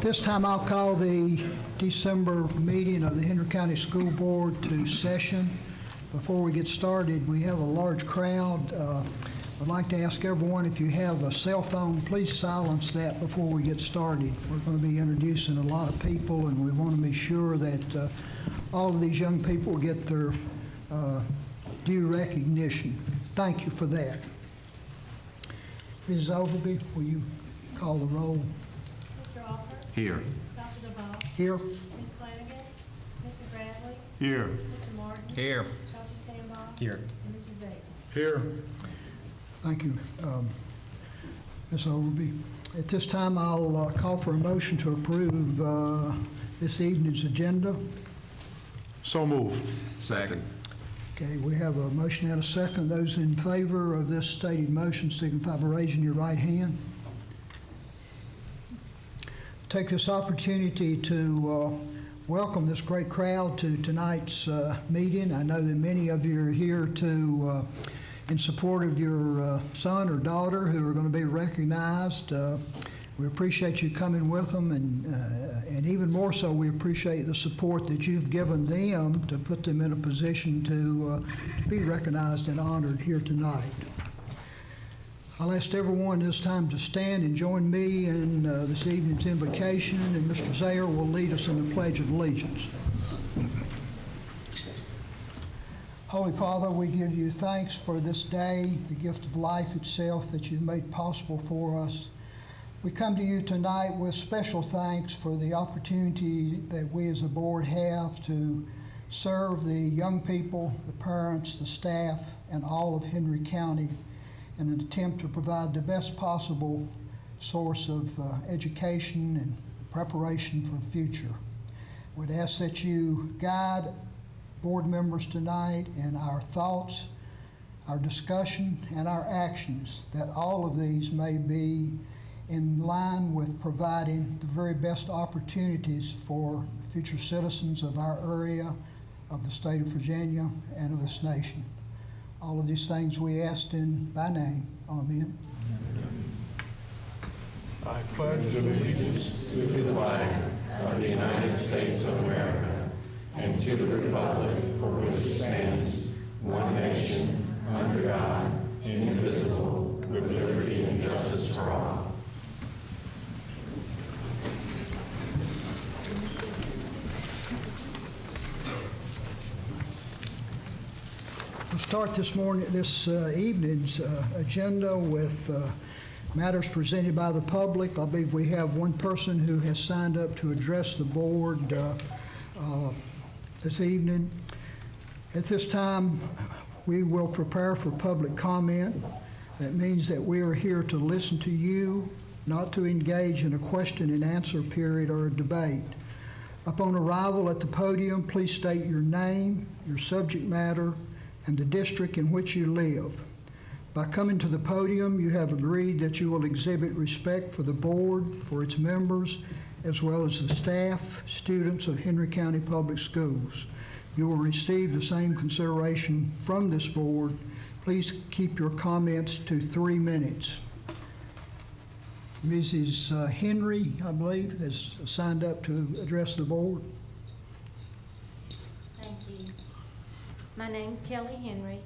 this time, I'll call the December meeting of the Henry County School Board to session. Before we get started, we have a large crowd. I'd like to ask everyone, if you have a cell phone, please silence that before we get started. We're going to be introducing a lot of people, and we want to be sure that all of these young people get their due recognition. Thank you for that. Mrs. Overby, will you call the roll? Mr. Alford? Here. Dr. DeVaugh? Here. Ms. Flanagan? Mr. Bradley? Here. Mr. Martin? Here. Dr. Stambaugh? Here. And Mr. Zager? Here. Thank you, Ms. Overby. At this time, I'll call for a motion to approve this evening's agenda. So move. Second. Okay, we have a motion and a second. Those in favor of this stated motion signify by raising your right hand. Take this opportunity to welcome this great crowd to tonight's meeting. I know that many of you are here to in support of your son or daughter who are going to be recognized. We appreciate you coming with them, and even more so, we appreciate the support that you've given them to put them in a position to be recognized and honored here tonight. I'll ask everyone this time to stand and join me in this evening's invocation, and Mr. Zayer will lead us in the Pledge of Allegiance. Holy Father, we give you thanks for this day, the gift of life itself that you've made possible for us. We come to you tonight with special thanks for the opportunity that we as a board have to serve the young people, the parents, the staff, and all of Henry County in an attempt to provide the best possible source of education and preparation for the future. We'd ask that you guide board members tonight in our thoughts, our discussion, and our actions, that all of these may be in line with providing the very best opportunities for future citizens of our area, of the state of Virginia, and of this nation. All of these things we asked in thy name. Amen. I pledge allegiance to the flag of the United States of America and to the republic for which it stands, one nation, under God, indivisible, with liberty and justice for all. We'll start this evening's agenda with matters presented by the public. I believe we have one person who has signed up to address the board this evening. At this time, we will prepare for public comment. That means that we are here to listen to you, not to engage in a question and answer period or a debate. Upon arrival at the podium, please state your name, your subject matter, and the district in which you live. By coming to the podium, you have agreed that you will exhibit respect for the board, for its members, as well as the staff, students of Henry County Public Schools. You will receive the same consideration from this board. Please keep your comments to 3 minutes. Mrs. Henry, I believe, has signed up to address the board. Thank you. My name's Kelly Henry.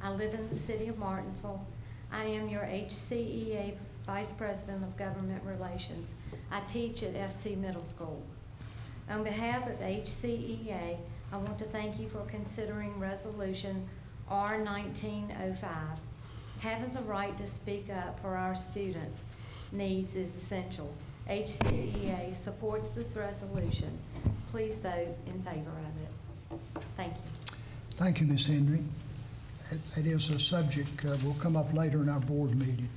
I live in the city of Martinsville. I am your HCEA Vice President of Government Relations. I teach at FC Middle School. On behalf of HCEA, I want to thank you for considering Resolution R1905. Having the right to speak up for our students' needs is essential. HCEA supports this resolution. Please vote in favor of it. Thank you. Thank you, Ms. Henry. It is a subject will come up later in our board meeting.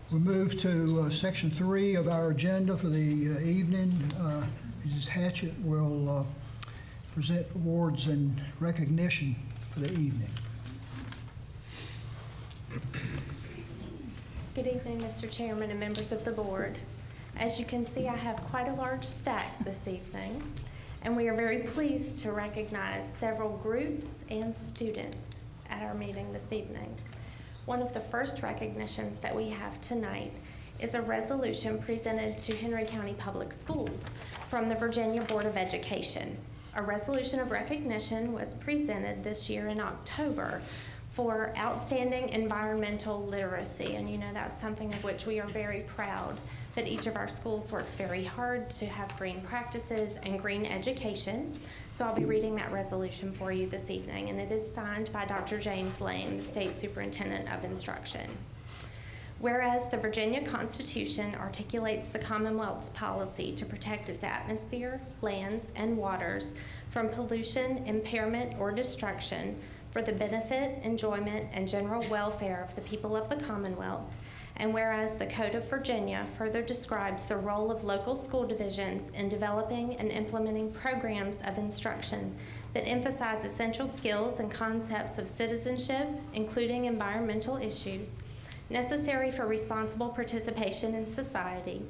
We move to section 3 of our agenda for the evening. Mrs. Hatchett will present awards and recognition for the evening. Good evening, Mr. Chairman and members of the board. As you can see, I have quite a large stack this evening, and we are very pleased to recognize several groups and students at our meeting this evening. One of the first recognitions that we have tonight is a resolution presented to Henry County Public Schools from the Virginia Board of Education. A resolution of recognition was presented this year in October for outstanding environmental literacy, and you know that's something of which we are very proud, that each of our schools works very hard to have green practices and green education. So I'll be reading that resolution for you this evening, and it is signed by Dr. James Lane, the State Superintendent of Instruction. Whereas the Virginia Constitution articulates the Commonwealth's policy to protect its atmosphere, lands, and waters from pollution, impairment, or destruction for the benefit, enjoyment, and general welfare of the people of the Commonwealth, and whereas the Code of Virginia further describes the role of local school divisions in developing and implementing programs of instruction that emphasize essential skills and concepts of citizenship, including environmental issues, necessary for responsible participation in society,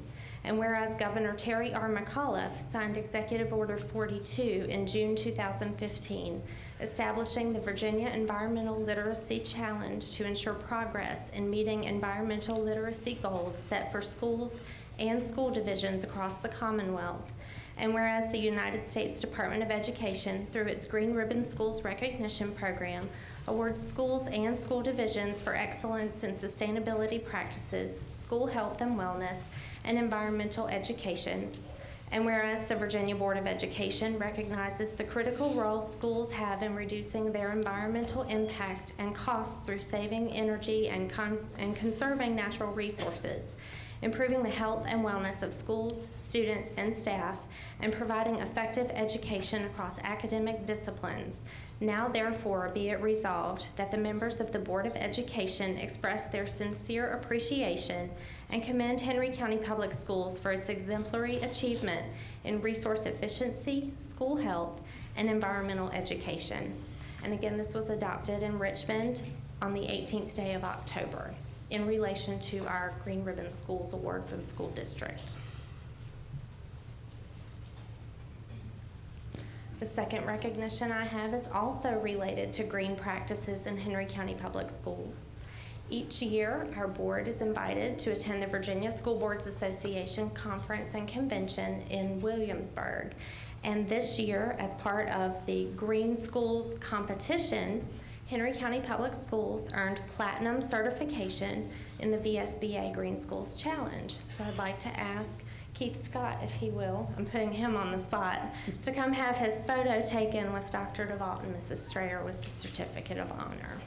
and whereas Governor Terry R. McAuliffe signed Executive Order 42 in June 2015, establishing the Virginia Environmental Literacy Challenge to ensure progress in meeting environmental literacy goals set for schools and school divisions across the Commonwealth. And whereas the United States Department of Education, through its Green Ribbon Schools Recognition Program, awards schools and school divisions for excellence in sustainability practices, school health and wellness, and environmental education. And whereas the Virginia Board of Education recognizes the critical role schools have in reducing their environmental impact and costs through saving energy and conserving natural resources, improving the health and wellness of schools, students, and staff, and providing effective education across academic disciplines. Now, therefore, be it resolved that the members of the Board of Education express their sincere appreciation and commend Henry County Public Schools for its exemplary achievement in resource efficiency, school health, and environmental education. And again, this was adopted in Richmond on the 18th day of October in relation to our Green Ribbon Schools Award for the school district. The second recognition I have is also related to green practices in Henry County Public Schools. Each year, our board is invited to attend the Virginia School Boards Association Conference and Convention in Williamsburg. And this year, as part of the Green Schools competition, Henry County Public Schools earned platinum certification in the VSBA Green Schools Challenge. So I'd like to ask Keith Scott, if he will, I'm putting him on the spot, to come have his photo taken with Dr. DeVault and Mrs. Strayer with the Certificate of Honor.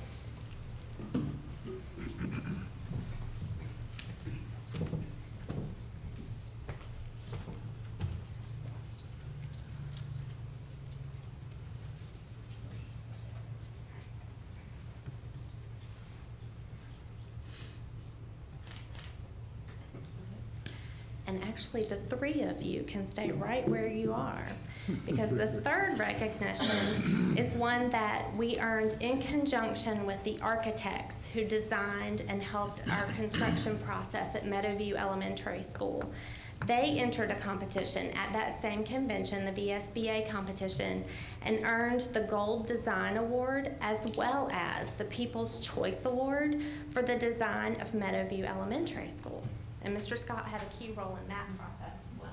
And actually, the three of you can stay right where you are, because the third recognition is one that we earned in conjunction with the architects who designed and helped our construction process at Meadowview Elementary School. They entered a competition at that same convention, the VSBA competition, and earned the Gold Design Award as well as the People's Choice Award for the design of Meadowview Elementary School. And Mr. Scott had a key role in that process as well.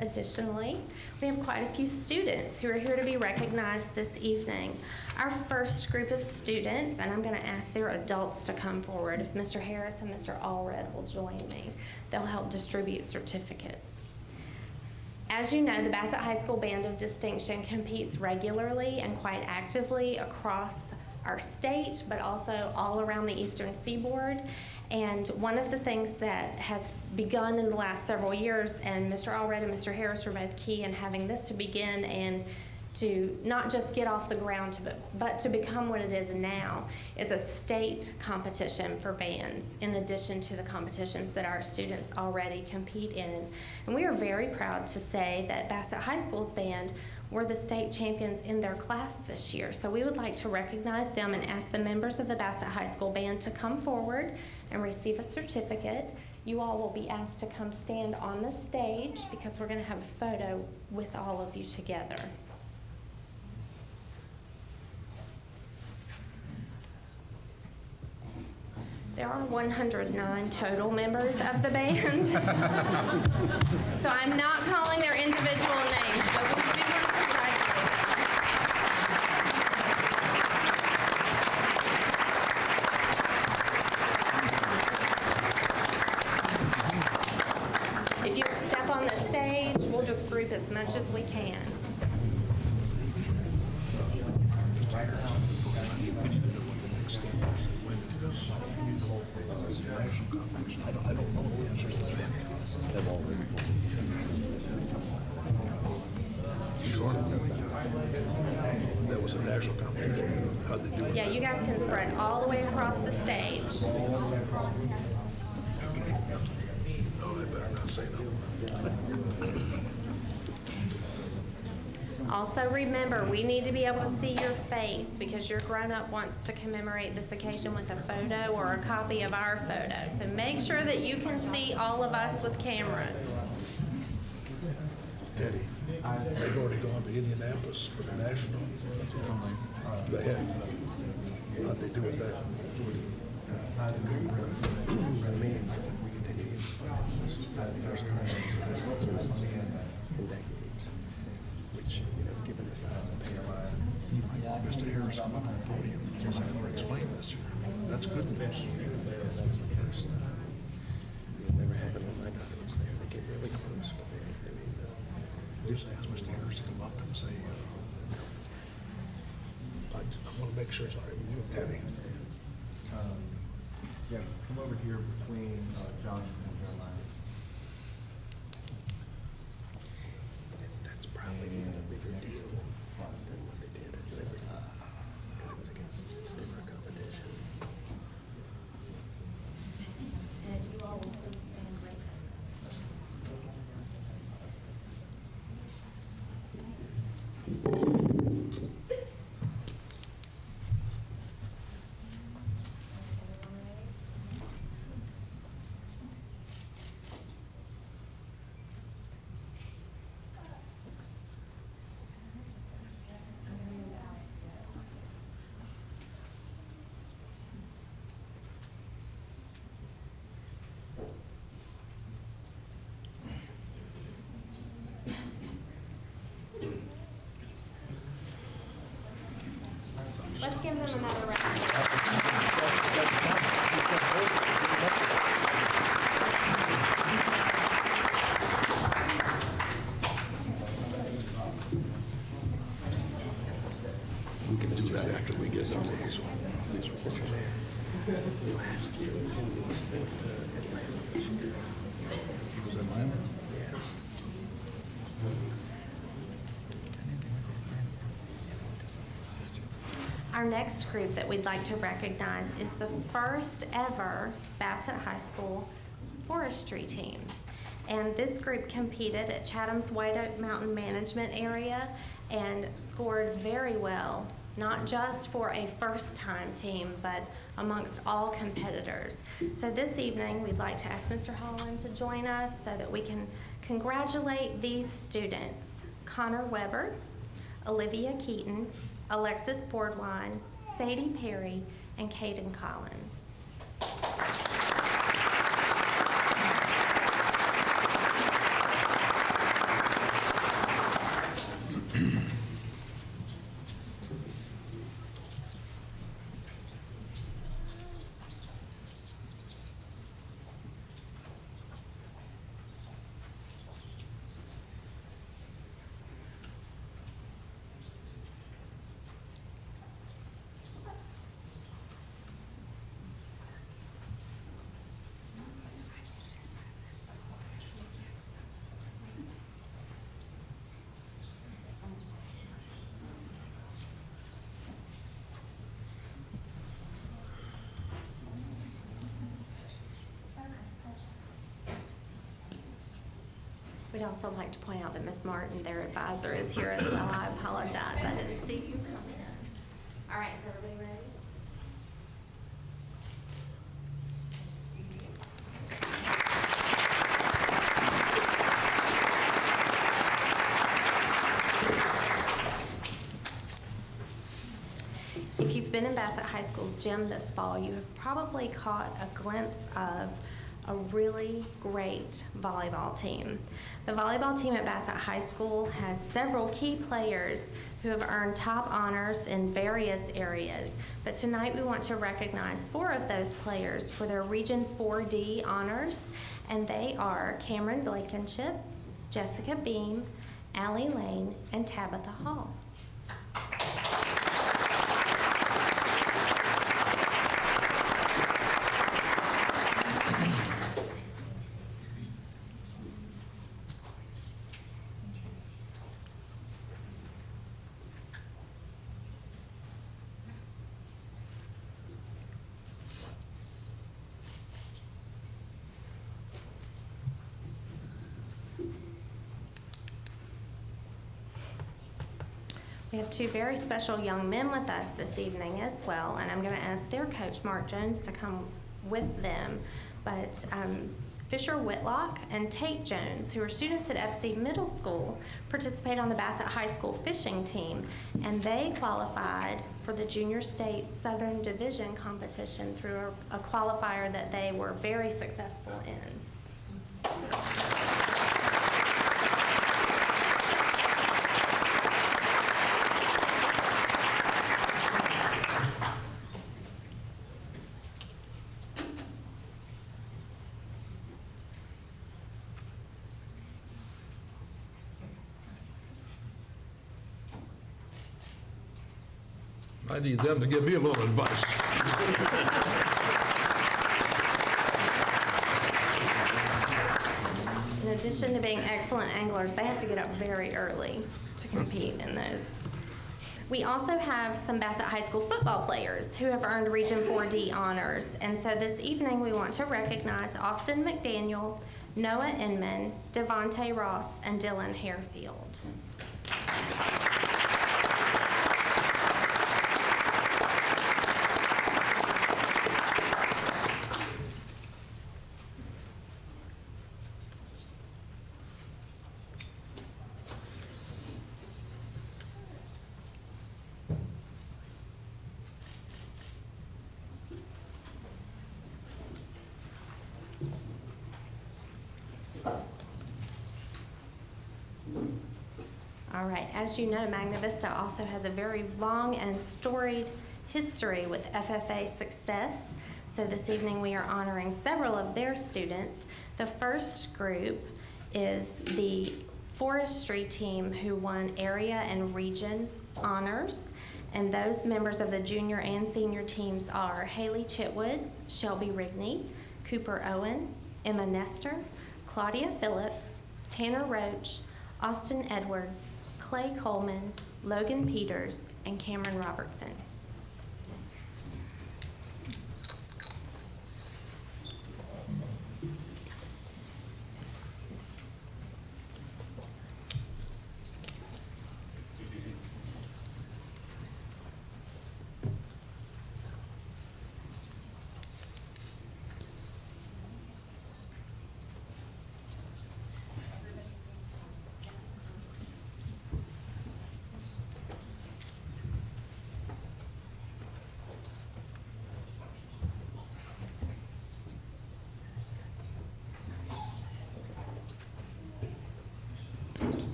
Additionally, we have quite a few students who are here to be recognized this evening. Our first group of students, and I'm going to ask their adults to come forward, if Mr. Harris and Mr. Allred will join me. They'll help distribute certificates. As you know, the Bassett High School Band of Distinction competes regularly and quite actively across our state, but also all around the Eastern Seaboard. And one of the things that has begun in the last several years, and Mr. Allred and Mr. Harris were both key in having this to begin and to not just get off the ground, but to become what it is now, is a state competition for bands, in addition to the competitions that our students already compete in. And we are very proud to say that Bassett High School's band were the state champions in their class this year. So we would like to recognize them and ask the members of the Bassett High School Band to come forward and receive a certificate. You all will be asked to come stand on the stage because we're going to have a photo with all of you together. There are 109 total members of the band. So I'm not calling their individual names, but we do want to congratulate them. If you'll step on the stage, we'll just group as much as we can. I don't know the answers to that. Sure. That was a national competition. How'd they do it? Yeah, you guys can spread all the way across the stage. No, I better not say nothing. Also remember, we need to be able to see your face because your grown-up wants to commemorate this occasion with a photo or a copy of our photo. So make sure that you can see all of us with cameras. Teddy, they've already gone to Indianapolis for the national. They had. How'd they do with that? Mr. Harris, come up on the podium and just have her explain this. That's good news. That's the first. Never happened when my daughter was there. They get really close, but they Just ask Mr. Harris to come up and say, I want to make sure it's all right with you and Teddy. Yeah, come over here between John and Jeremiah. that's probably even a bigger deal than what they did at Liberty, because it was against stiffer competition. And if you all will please stand with Let's give them another round. We can do that after we get some of these reports. Last year was him being sent to Atlanta this year. He was in Atlanta? Our next group that we'd like to recognize is the first ever Bassett High School forestry team. And this group competed at Chatham's White Oak Mountain Management Area and scored very well, not just for a first-time team, but amongst all competitors. So this evening, we'd like to ask Mr. Holland to join us so that we can congratulate these students: Connor Weber, Olivia Keaton, Alexis Boardwine, Sadie Perry, and Caden Collins. We'd also like to point out that Ms. Martin, their advisor, is here as well. I apologize, I didn't see you come in. All right, is everybody ready? If you've been in Bassett High School's gym this fall, you have probably caught a glimpse of a really great volleyball team. The volleyball team at Bassett High School has several key players who have earned top honors in various areas, but tonight we want to recognize 4 of those players for their Region 4D honors, and they are Cameron Blankenship, Jessica Beam, Allie Lane, and Tabitha Hall. We have 2 very special young men with us this evening as well, and I'm going to ask their coach, Mark Jones, to come with them. But Fisher Whitlock and Tate Jones, who are students at FC Middle School, participate on the Bassett High School fishing team, and they qualified for the Junior State Southern Division competition through a qualifier that they were very successful in. I need them to give me a little advice. In addition to being excellent anglers, they have to get up very early to compete in those. We also have some Bassett High School football players who have earned Region 4D honors. And so this evening we want to recognize Austin McDaniel, Noah Inman, Devontae Ross, and Dylan Harefield. All right, as you know, Magna Vista also has a very long and storied history with FFA success. So this evening we are honoring several of their students. The first group is the forestry team who won area and region honors. And those members of the junior and senior teams are Haley Chitwood, Shelby Rigney, Cooper Owen, Emma Nestor, Claudia Phillips, Tanner Roach, Austin Edwards, Clay Coleman, Logan Peters, and Cameron Robertson.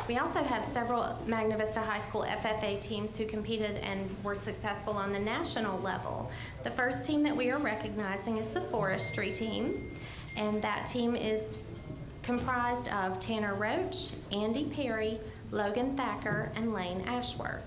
We also have several Magna Vista High School FFA teams who competed and were successful on the national level. The first team that we are recognizing is the forestry team, and that team is comprised of Tanner Roach, Andy Perry, Logan Thacker, and Lane Ashworth.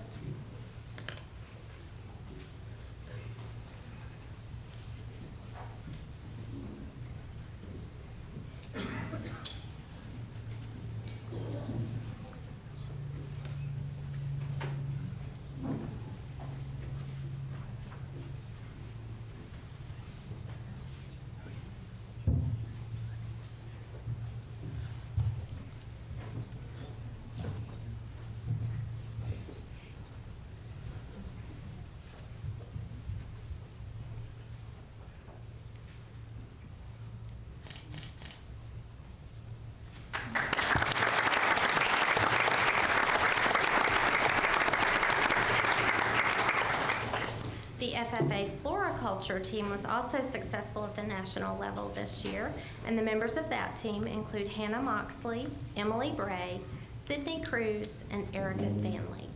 The FFA Floriculture team was also successful at the national level this year, and the members of that team include Hannah Moxley, Emily Bray, Sydney Cruz, and Erica Stanley.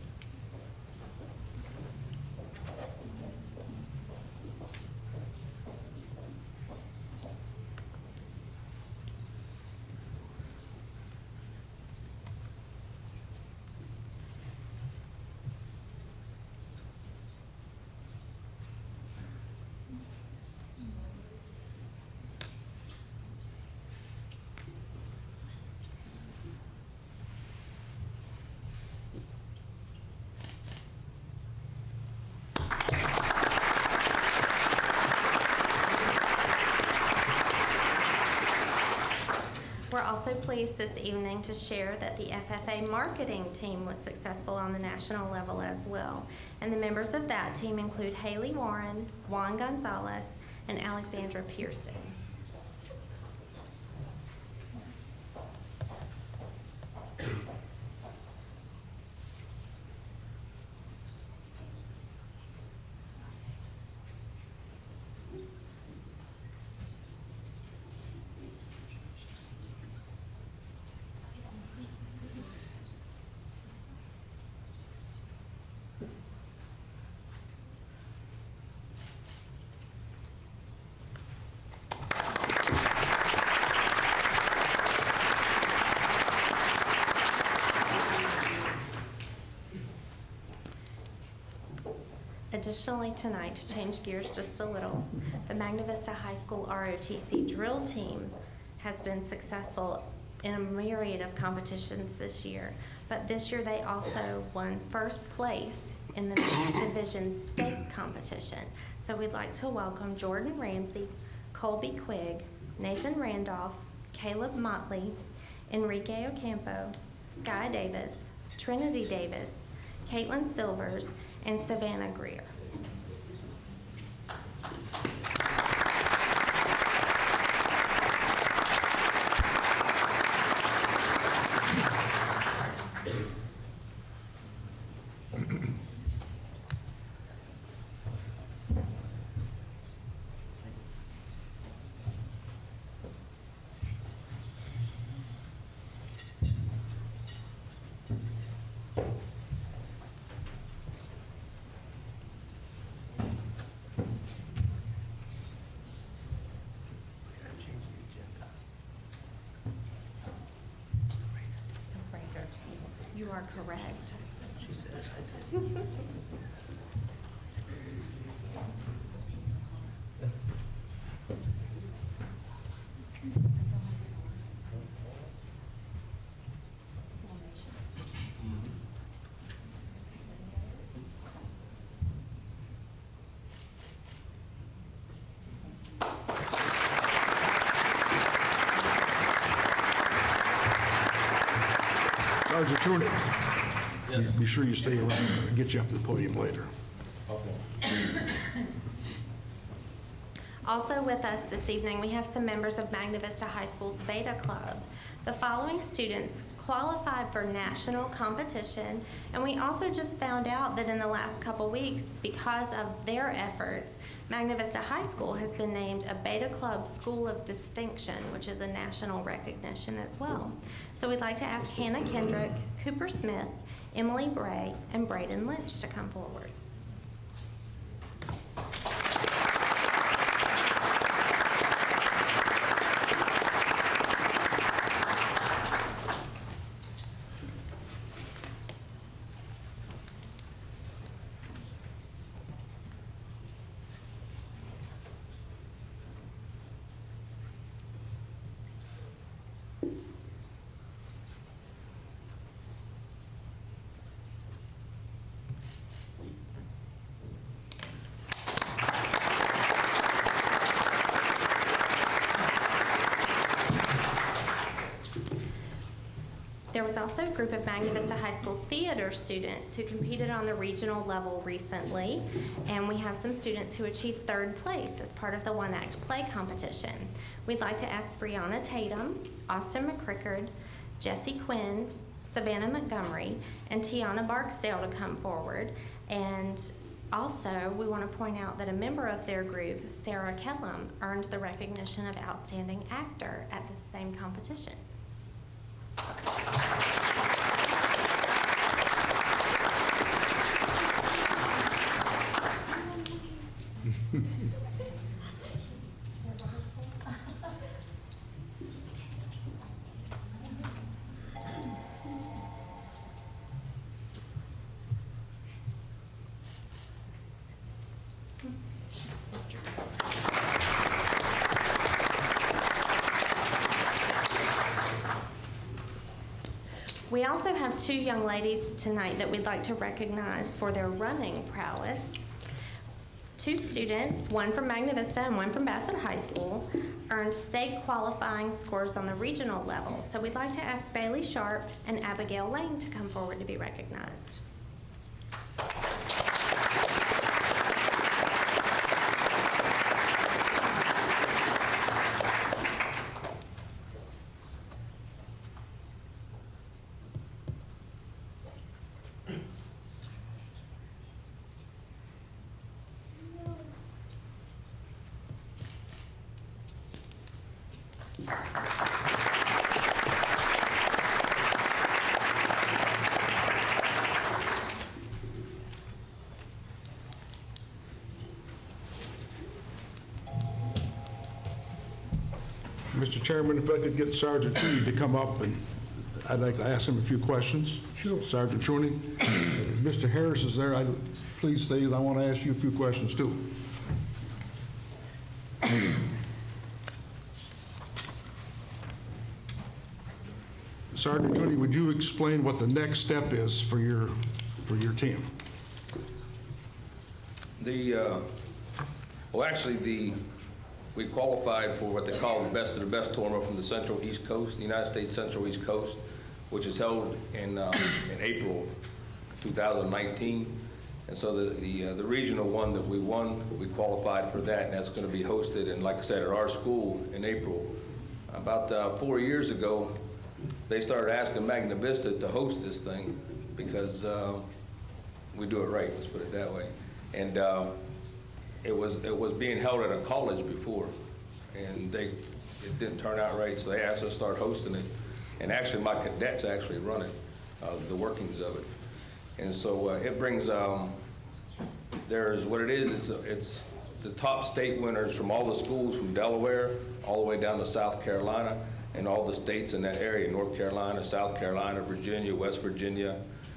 We're also pleased this evening to share that the FFA marketing team was successful on the national level as well. And the members of that team include Haley Warren, Juan Gonzalez, and Alexandra Pearson. Additionally, tonight, to change gears just a little, the Magna Vista High School ROTC drill team has been successful in a myriad of competitions this year. But this year, they also won first place in the Mixed Division State competition. So we'd like to welcome Jordan Ramsey, Colby Quigg, Nathan Randolph, Caleb Motley, Enrique Ocampo, Sky Davis, Trinity Davis, Caitlin Silvers, and Savannah Greer. You are correct. Sergeant Turner, be sure you stay around and get you up to the podium later. Also with us this evening, we have some members of Magna Vista High School's Beta Club. The following students qualified for national competition, and we also just found out that in the last couple weeks, because of their efforts, Magna Vista High School has been named a Beta Club School of Distinction, which is a national recognition as well. So we'd like to ask Hannah Kendrick, Cooper Smith, Emily Bray, and Braden Lynch to come forward. There was also a group of Magna Vista High School theater students who competed on the regional level recently, and we have some students who achieved 3rd place as part of the one-act play competition. We'd like to ask Brianna Tatum, Austin McCrickard, Jesse Quinn, Savannah Montgomery, and Tiana Barksdale to come forward. And also, we want to point out that a member of their group, Sarah Kellum, earned the recognition of Outstanding Actor at the same competition. We also have 2 young ladies tonight that we'd like to recognize for their running prowess. 2 students, one from Magna Vista and one from Bassett High School, earned state qualifying scores on the regional level. So we'd like to ask Bailey Sharp and Abigail Lane to come forward to be recognized. Mr. Chairman, if I could get Sergeant Chooney to come up, and I'd like to ask him a few questions. Sure. Sergeant Chooney. If Mr. Harris is there, please stay. I want to ask you a few questions, too. Sergeant Chooney, would you explain what the next step is for your team? We qualified for what they call the Best of the Best tournament from the Central East Coast, the United States Central East Coast, which is held in April 2019. And so the regional one that we won, we qualified for that, and that's going to be hosted, and like I said, at our school in April. About 4 years ago, they started asking Magna Vista to host this thing because we do it right, let's put it that way. And it was being held at a college before, and it didn't turn out right, so they asked us to start hosting it. And actually, my cadets actually run it, the workings of it. And so it brings, there's what it is, it's the top state winners from all the schools from Delaware all the way down to South Carolina, and all the states in that area, North Carolina, South Carolina, Virginia, West Virginia,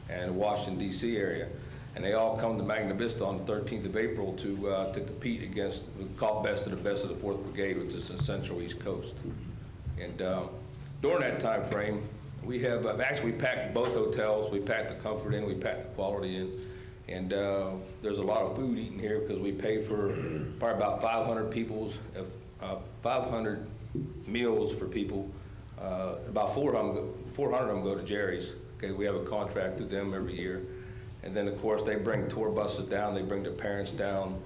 and Washington, D.C. area. And they all come to Magna Vista on the 13th of April to compete against the Best of the 4th Brigade, which is the Central East Coast. And during that time frame, we have actually packed both hotels. We packed the Comfort Inn, we packed the Quality Inn, and there's a lot of food eaten here because we pay for probably about 500 meals for people. About 400 of them go to Jerry's. Okay, we have a contract through them every year. And then, of course, they bring tour buses down. They bring their parents down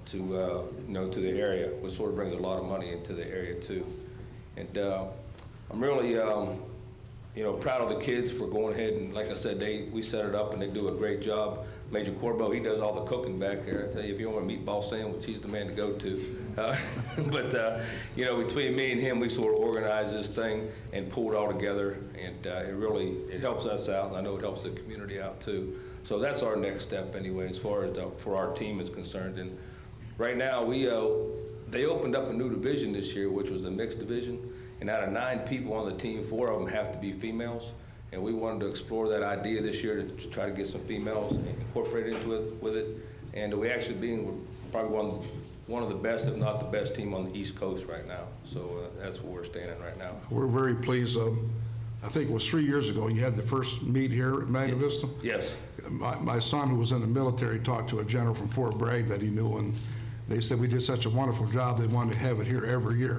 to the area, which sort of brings a lot of money into the area too. And I'm really, proud of the kids for going ahead and, like I said, we set it up and they do a great job. Major Corbo, he does all the cooking back there. I tell you, if you want a meatball sandwich, he's the man to go to. But between me and him, we sort of organized this thing and pulled it all together, and it helps us out, and I know it helps the community out too. So that's our next step anyway, as far as for our team is concerned. And right now, they opened up a new division this year, which was the mixed division, and out of 9 people on the team, 4 of them have to be females. And we wanted to explore that idea this year to try to get some females incorporated with it. And we actually being probably one of the best, if not the best team on the East Coast right now. So that's where we're standing right now. We're very pleased. I think it was 3 years ago you had the first meet here at Magna Vista. Yes. My son, who was in the military, talked to a general from Fort Bragg that he knew, and they said we did such a wonderful job they wanted to have it here every year.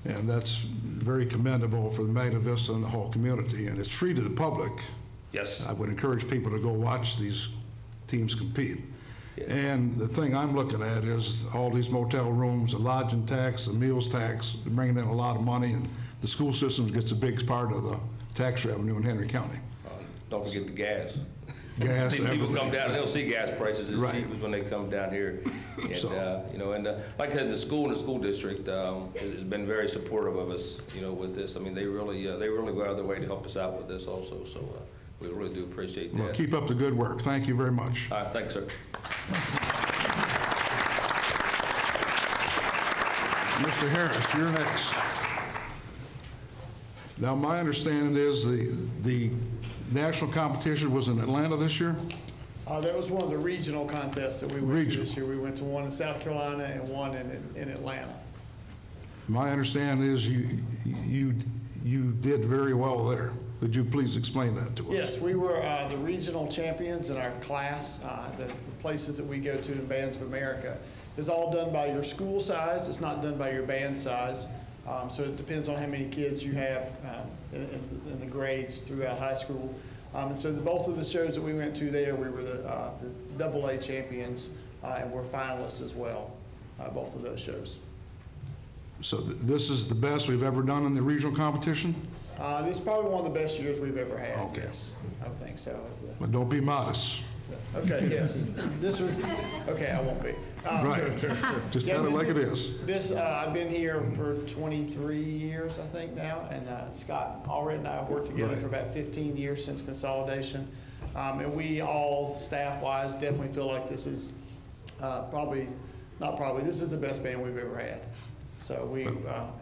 And that's very commendable for the Magna Vista and the whole community, and it's free to the public. Yes. I would encourage people to go watch these teams compete. Yeah. And the thing I'm looking at is all these motel rooms, the lodging tax, the meals tax, they're bringing in a lot of money, and the school system gets a big part of the tax revenue in Henry County. Don't forget the gas. Gas, People everything. come down, they'll see gas prices as Right. cheap as when they come down here. And, So- you know, and like I said, the school and the school district has been very supportive of us, you know, with this. I mean, they really go out of their way to help us out with this also. So we really do appreciate Well, that. keep up the good work. Thank you very much. All right, thanks, sir. Mr. Harris, you're next. Now, my understanding is the national competition was in Atlanta this year? That was one of the regional contests that we went to this Regional. year. We went to one in South Carolina and one in Atlanta. My understanding is you did very well there. Would you please explain that to us? Yes, we were the regional champions in our class. The places that we go to in Bands of America is all done by your school size. It's not done by your band size. So it depends on how many kids you have in the grades throughout high school. And so both of the shows that we went to there, we were the AA champions and we're finalists as well, both of those shows. So this is the best we've ever done in the regional competition? This is probably one of the best years we've ever had. Okay. Yes, I would think so. But don't be modest. Okay, yes. This was, okay, I won't be. Right. Just Yeah, tell it this like it is. This, I've been here for 23 years, I think now, and Scott Allred and I have worked together for about 15 years since consolidation. And we all, staff-wise, definitely feel like this is this is the best band we've ever had. So we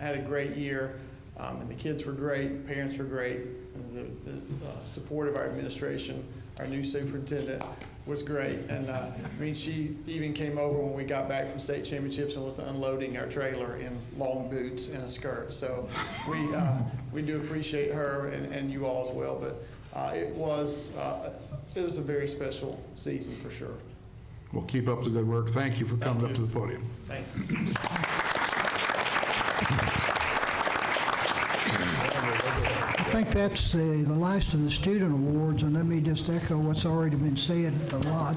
had a great year, and the kids were great, parents were great, and the support of our administration, our new superintendent was great. And I mean, she even came over when we got back from state championships and was unloading our trailer in long boots and a skirt. So we do appreciate her and you all as well. But it was a very special season for sure. Well, keep up the good work. Thank you for coming up to the podium. Thank you. I think that's the last of the student awards, and let me just echo what's already been said a lot.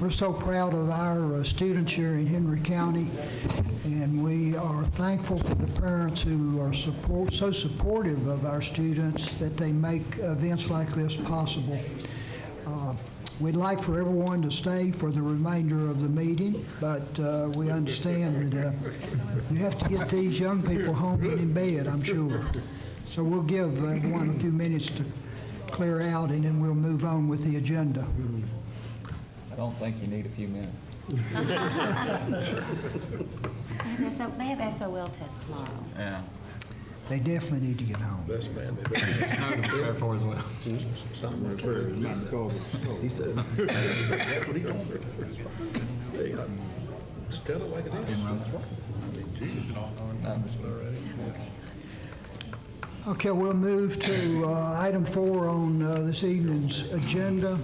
We're so proud of our students here in Henry County, and we are thankful to the parents who are so supportive of our students that they make events like this possible. We'd like for everyone to stay for the remainder of the meeting, but we understand that you have to get these young people home and in bed, I'm sure. So we'll give everyone a few minutes to clear out, and then we'll move on with the agenda. I don't think you need a few minutes. They have SOL test tomorrow. Yeah. They definitely need to get home. Best man. Snow to prepare for as well. Stop right there. He said, that's what he gonna do. Hey, just tell it like it is. Didn't run the truck. Okay, we'll move to item 4 on this evening's agenda,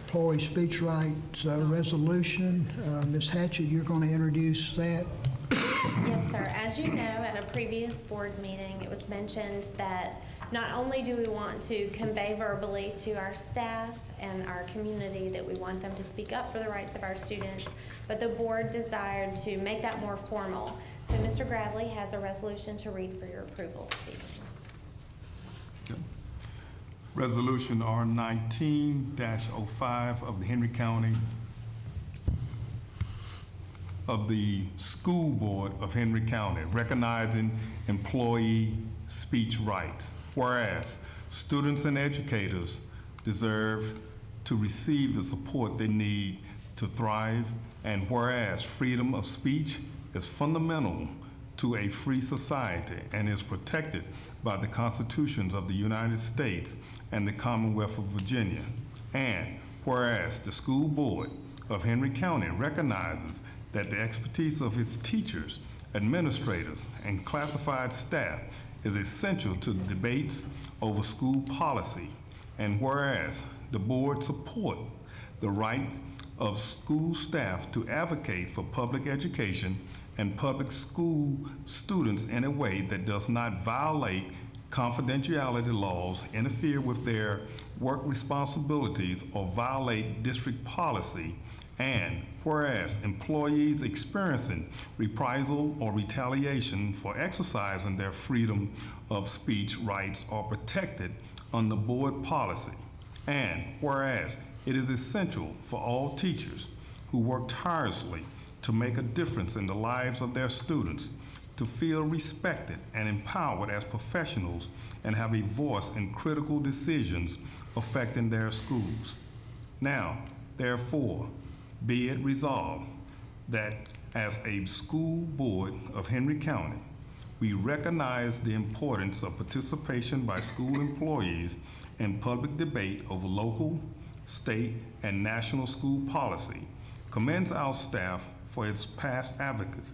employee speech rights resolution. Ms. Hatchett, you're going to introduce that. Yes, sir. As you know, at a previous board meeting, it was mentioned that not only do we want to convey verbally to our staff and our community that we want them to speak up for the rights of our students, but the board desired to make that more formal. So Mr. Gradley has a resolution to read for your approval this evening. Resolution R19-05 of the Henry County of the School Board of Henry County, recognizing employee speech rights. Whereas students and educators deserve to receive the support they need to thrive, and whereas freedom of speech is fundamental to a free society and is protected by the constitutions of the United States and the Commonwealth of Virginia. And whereas the School Board of Henry County recognizes that the expertise of its teachers, administrators, and classified staff is essential to the debates over school policy. And whereas the board support the right of school staff to advocate for public education and public school students in a way that does not violate confidentiality laws, interfere with their work responsibilities, or violate district policy. And whereas employees experiencing reprisal or retaliation for exercising their freedom of speech rights are protected under board policy. And whereas it is essential for all teachers who work tirelessly to make a difference in the lives of their students to feel respected and empowered as professionals and have a voice in critical decisions affecting their schools. Now, therefore, be it resolved that as a school board of Henry County, we recognize the importance of participation by school employees in public debate over local, state, and national school policy, commends our staff for its past advocacy,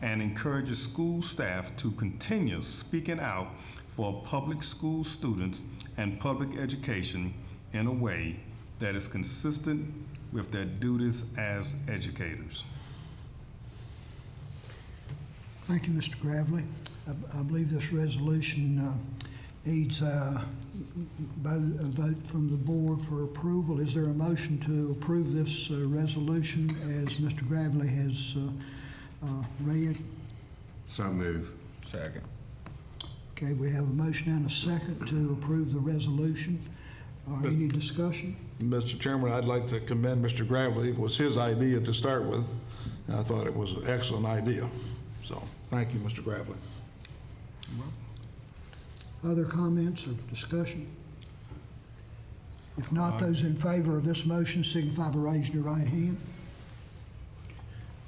and encourages school staff to continue speaking out for public school students and public education in a way that is consistent with their duties as educators. Thank you, Mr. Gravely. I believe this resolution needs a vote from the board for approval. Is there a motion to approve this resolution as Mr. Gravely has read? So move. Second. Okay, we have a motion and a second to approve the resolution. Any discussion? Mr. Chairman, I'd like to commend Mr. Gravely. It was his idea to start with, and I thought it was an excellent idea. So, thank you, Mr. Gravely. Other comments or discussion? If not, those in favor of this motion signify by raising your right hand.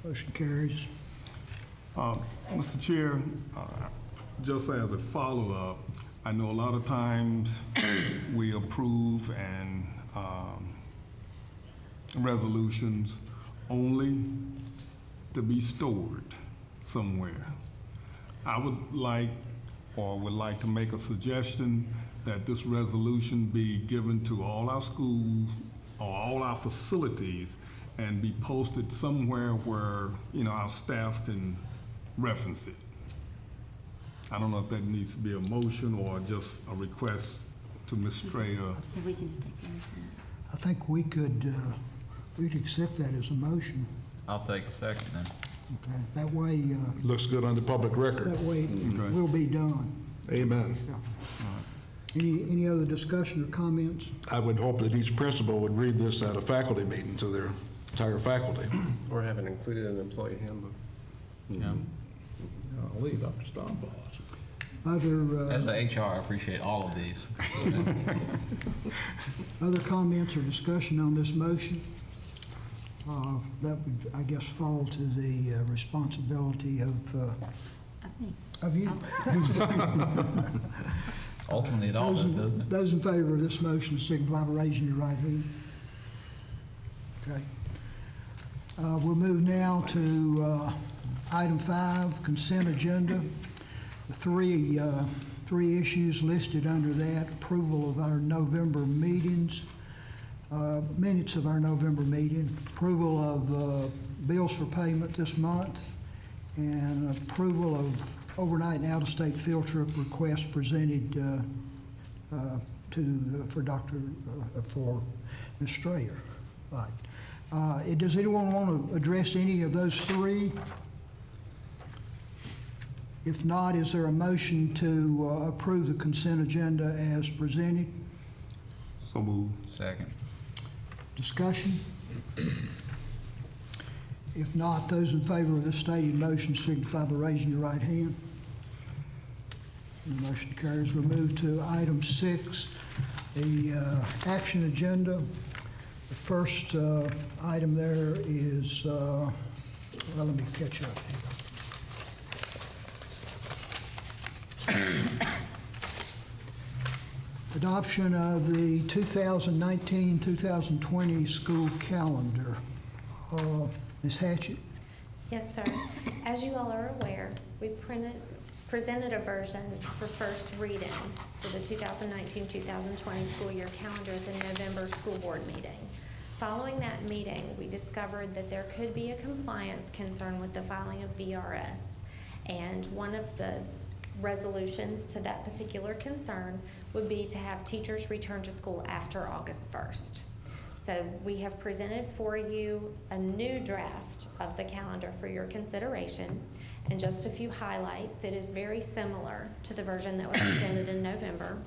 Motion carries. Mr. Chair, just as a follow-up, I know a lot of times we approve and resolutions only to be stored somewhere. I would like to make a suggestion that this resolution be given to all our schools or all our facilities and be posted somewhere where, our staff can reference it. I don't know if that needs to be a motion or just a request to Ms. Strayer. If we can just take care of I think we'd accept that as a motion. I'll take a second then. Okay, that way, Looks good on the public record. that way it will be done. Amen. Any other discussion or comments? I would hope that each principal would read this at a faculty meeting to their entire faculty. Or have it included in the employee handbook. Yeah. Golly, Dr. Stoneball. As a HR, I appreciate all of these. Other comments or discussion on this motion? That would, I guess, fall to the responsibility of you. Ultimately, it all does, doesn't it? Those in favor of this motion signify by raising your right hand. Okay. We'll move now to item 5, consent agenda. The three issues listed under that: approval of our November meetings, minutes of our November meeting, approval of bills for payment this month, and approval of overnight and out-of-state field trip requests presented for Ms. Strayer. Right. Does anyone want to address any of those three? If not, is there a motion to approve the consent agenda as presented? So moved. Second. Discussion? If not, those in favor of this stated motion signify by raising your right hand. The motion carries. We'll move to item 6, the action agenda. The first item there is, well, let me catch up here. Adoption of the 2019-2020 school calendar. Ms. Hatchett? Yes, sir. As you all are aware, we presented a version for first reading for the 2019-2020 school year calendar at the November school board meeting. Following that meeting, we discovered that there could be a compliance concern with the filing of VRS. And one of the resolutions to that particular concern would be to have teachers return to school after August 1st. So we have presented for you a new draft of the calendar for your consideration. And just a few highlights, it is very similar to the version that was presented in November.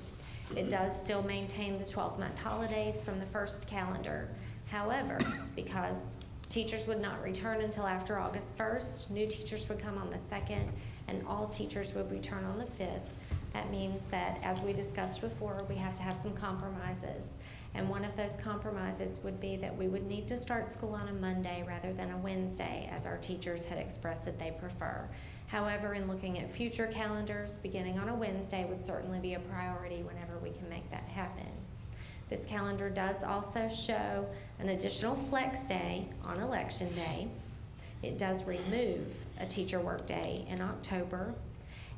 It does still maintain the 12-month holidays from the first calendar. However, because teachers would not return until after August 1st, new teachers would come on the 2nd, and all teachers would return on the 5th. That means that, as we discussed before, we have to have some compromises. And one of those compromises would be that we would need to start school on a Monday rather than a Wednesday, as our teachers had expressed that they prefer. However, in looking at future calendars, beginning on a Wednesday would certainly be a priority whenever we can make that happen. This calendar does also show an additional flex day on Election Day. It does remove a teacher work day in October,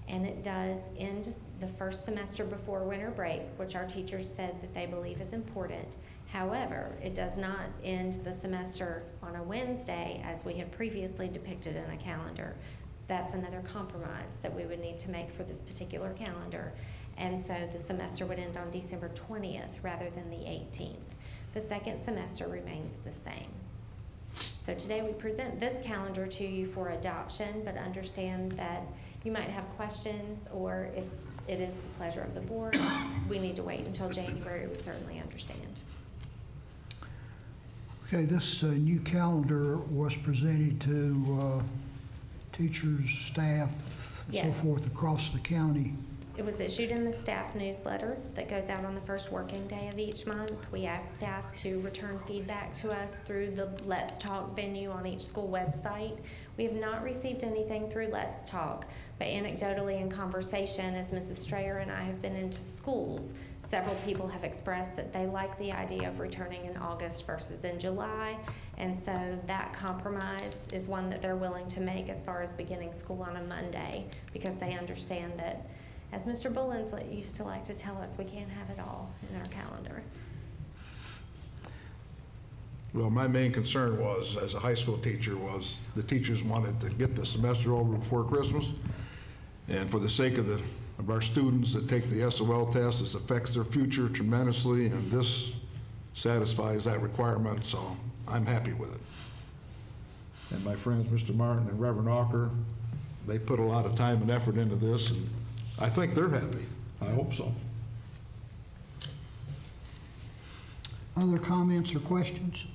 and it does end the first semester before winter break, which our teachers said that they believe is important. However, it does not end the semester on a Wednesday as we had previously depicted in a calendar. That's another compromise that we would need to make for this particular calendar. And so the semester would end on December 20th rather than the 18th. The second semester remains the same. So today we present this calendar to you for adoption, but understand that you might have questions, or if it is the pleasure of the board, we need to wait until January, we certainly understand. Okay, this new calendar was presented to teachers, staff, and so Yes. forth across the county. It was issued in the staff newsletter that goes out on the first working day of each month. We ask staff to return feedback to us through the Let's Talk venue on each school website. We have not received anything through Let's Talk, but anecdotally in conversation, as Mrs. Strayer and I have been into schools, several people have expressed that they like the idea of returning in August versus in July, and so that compromise is one that they're willing to make as far as beginning school on a Monday, because they understand that, as Mr. Bullens used to like to tell us, we can't have it all in our calendar. Well, my main concern was, as a high school teacher, was the teachers wanted to get the semester over before Christmas. And for the sake of our students that take the SOL test, this affects their future tremendously, and this satisfies that requirement, so I'm happy with it. And my friends, Mr. Martin and Reverend Walker, they put a lot of time and effort into this, and I think they're happy. I hope so. Other comments or questions?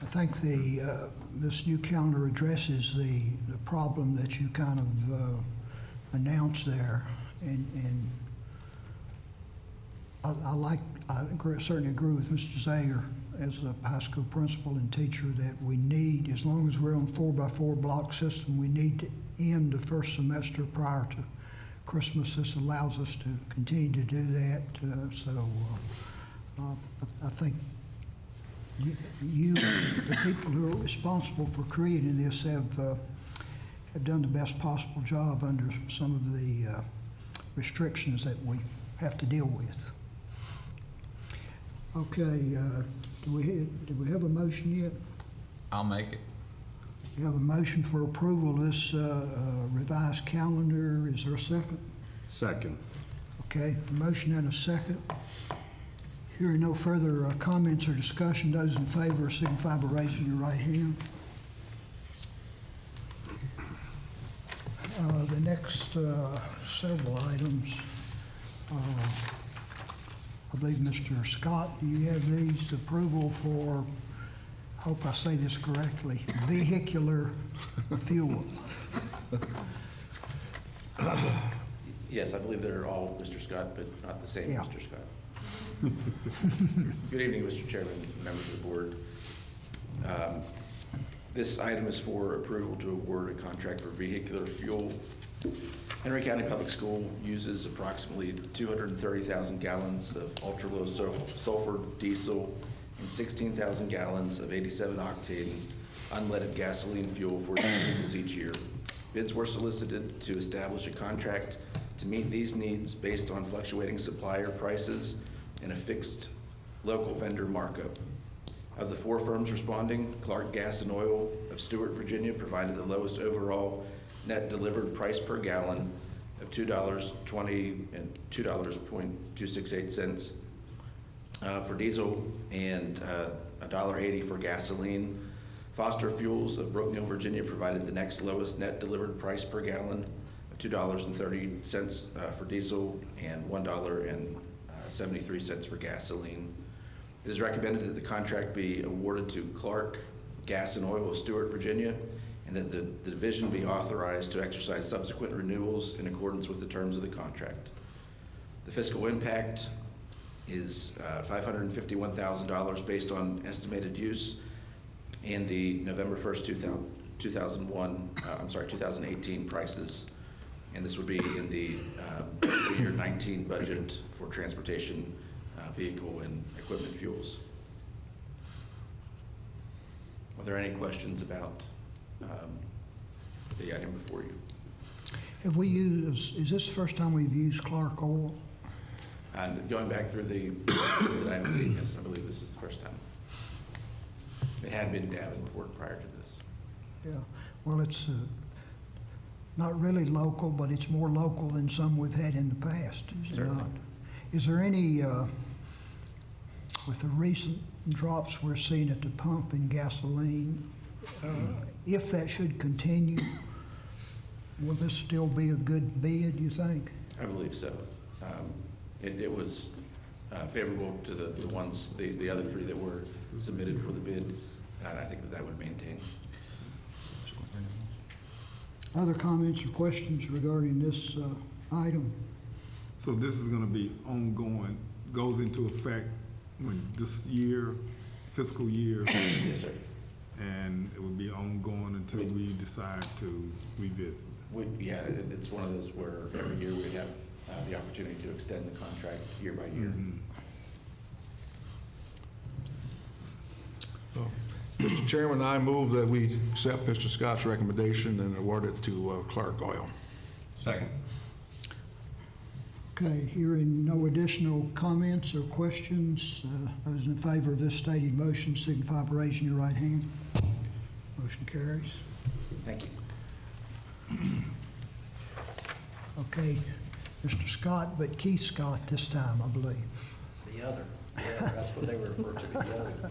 I think this new calendar addresses the problem that you kind of announced there, and I certainly agree with Mr. Zager as a high school principal and teacher that we need, as long as we're on 4x4 block system, we need to end the first semester prior to Christmas. This allows us to continue to do that. I think you, the people who are responsible for creating this, have done the best possible job under some of the restrictions that we have to deal with. Okay, do we have a motion yet? I'll make it. We have a motion for approval of this revised calendar. Is there a second? Second. Okay, a motion and a second. Hearing no further comments or discussion, those in favor signify by raising your right hand. The next several items, I believe Mr. Scott, do you have these? Approval for, I hope I say this correctly, vehicular fuel. Yes, I believe they're all Mr. Scott, but not the same Yeah. Mr. Scott. Good evening, Mr. Chairman, members of the board. This item is for approval to award a contract for vehicular fuel. Henry County Public School uses approximately 230,000 gallons of ultra-low sulfur diesel and 16,000 gallons of 87-octane unleaded gasoline fuel for its vehicles each year. Bids were solicited to establish a contract to meet these needs based on fluctuating supplier prices and a fixed local vendor markup. Of the 4 firms responding, Clark Gas and Oil of Stewart, Virginia provided the lowest overall net delivered price per gallon of $2.20 and $2.268 for diesel and $1.80 for gasoline. Foster Fuels of Brookneal, Virginia provided the next lowest net delivered price per gallon of $2.30 for diesel and $1.73 for gasoline. It is recommended that the contract be awarded to Clark Gas and Oil of Stewart, Virginia, and that the division be authorized to exercise subsequent renewals in accordance with the terms of the contract. The fiscal impact is $551,000 based on estimated use and the November 1st, 2018 prices. And this would be in the year 19 budget for transportation, vehicle, and equipment fuels. Are there any questions about the item before you? Have we used, is this the first time we've used Clark Oil? And going back through the bids that I haven't seen, yes, I believe this is the first time. It had been Davenport prior to this. Yeah, well, it's not really local, but it's more local than some we've had in the past, is it Certainly. not? Is there any, with the recent drops we're seeing at the pump in gasoline, if that should continue, will this still be a good bid, you think? I believe so. It was favorable to the ones, the other 3 that were submitted for the bid, and I think that would maintain. Other comments or questions regarding this item? So this is gonna be ongoing, goes into effect when this year, fiscal year? Yes, sir. And it will be ongoing until we decide to revisit? Yeah, it's one of those where every year we have the opportunity to extend the contract year by year. Mr. Chairman, I move that we accept Mr. Scott's recommendation and award it to Clark Oil. Second. Okay, hearing no additional comments or questions, those in favor of this stated motion signify by raising your right hand. Motion carries. Thank you. Okay, Mr. Scott, but Keith Scott this time, I believe. The other, yeah, that's what they refer to, the other.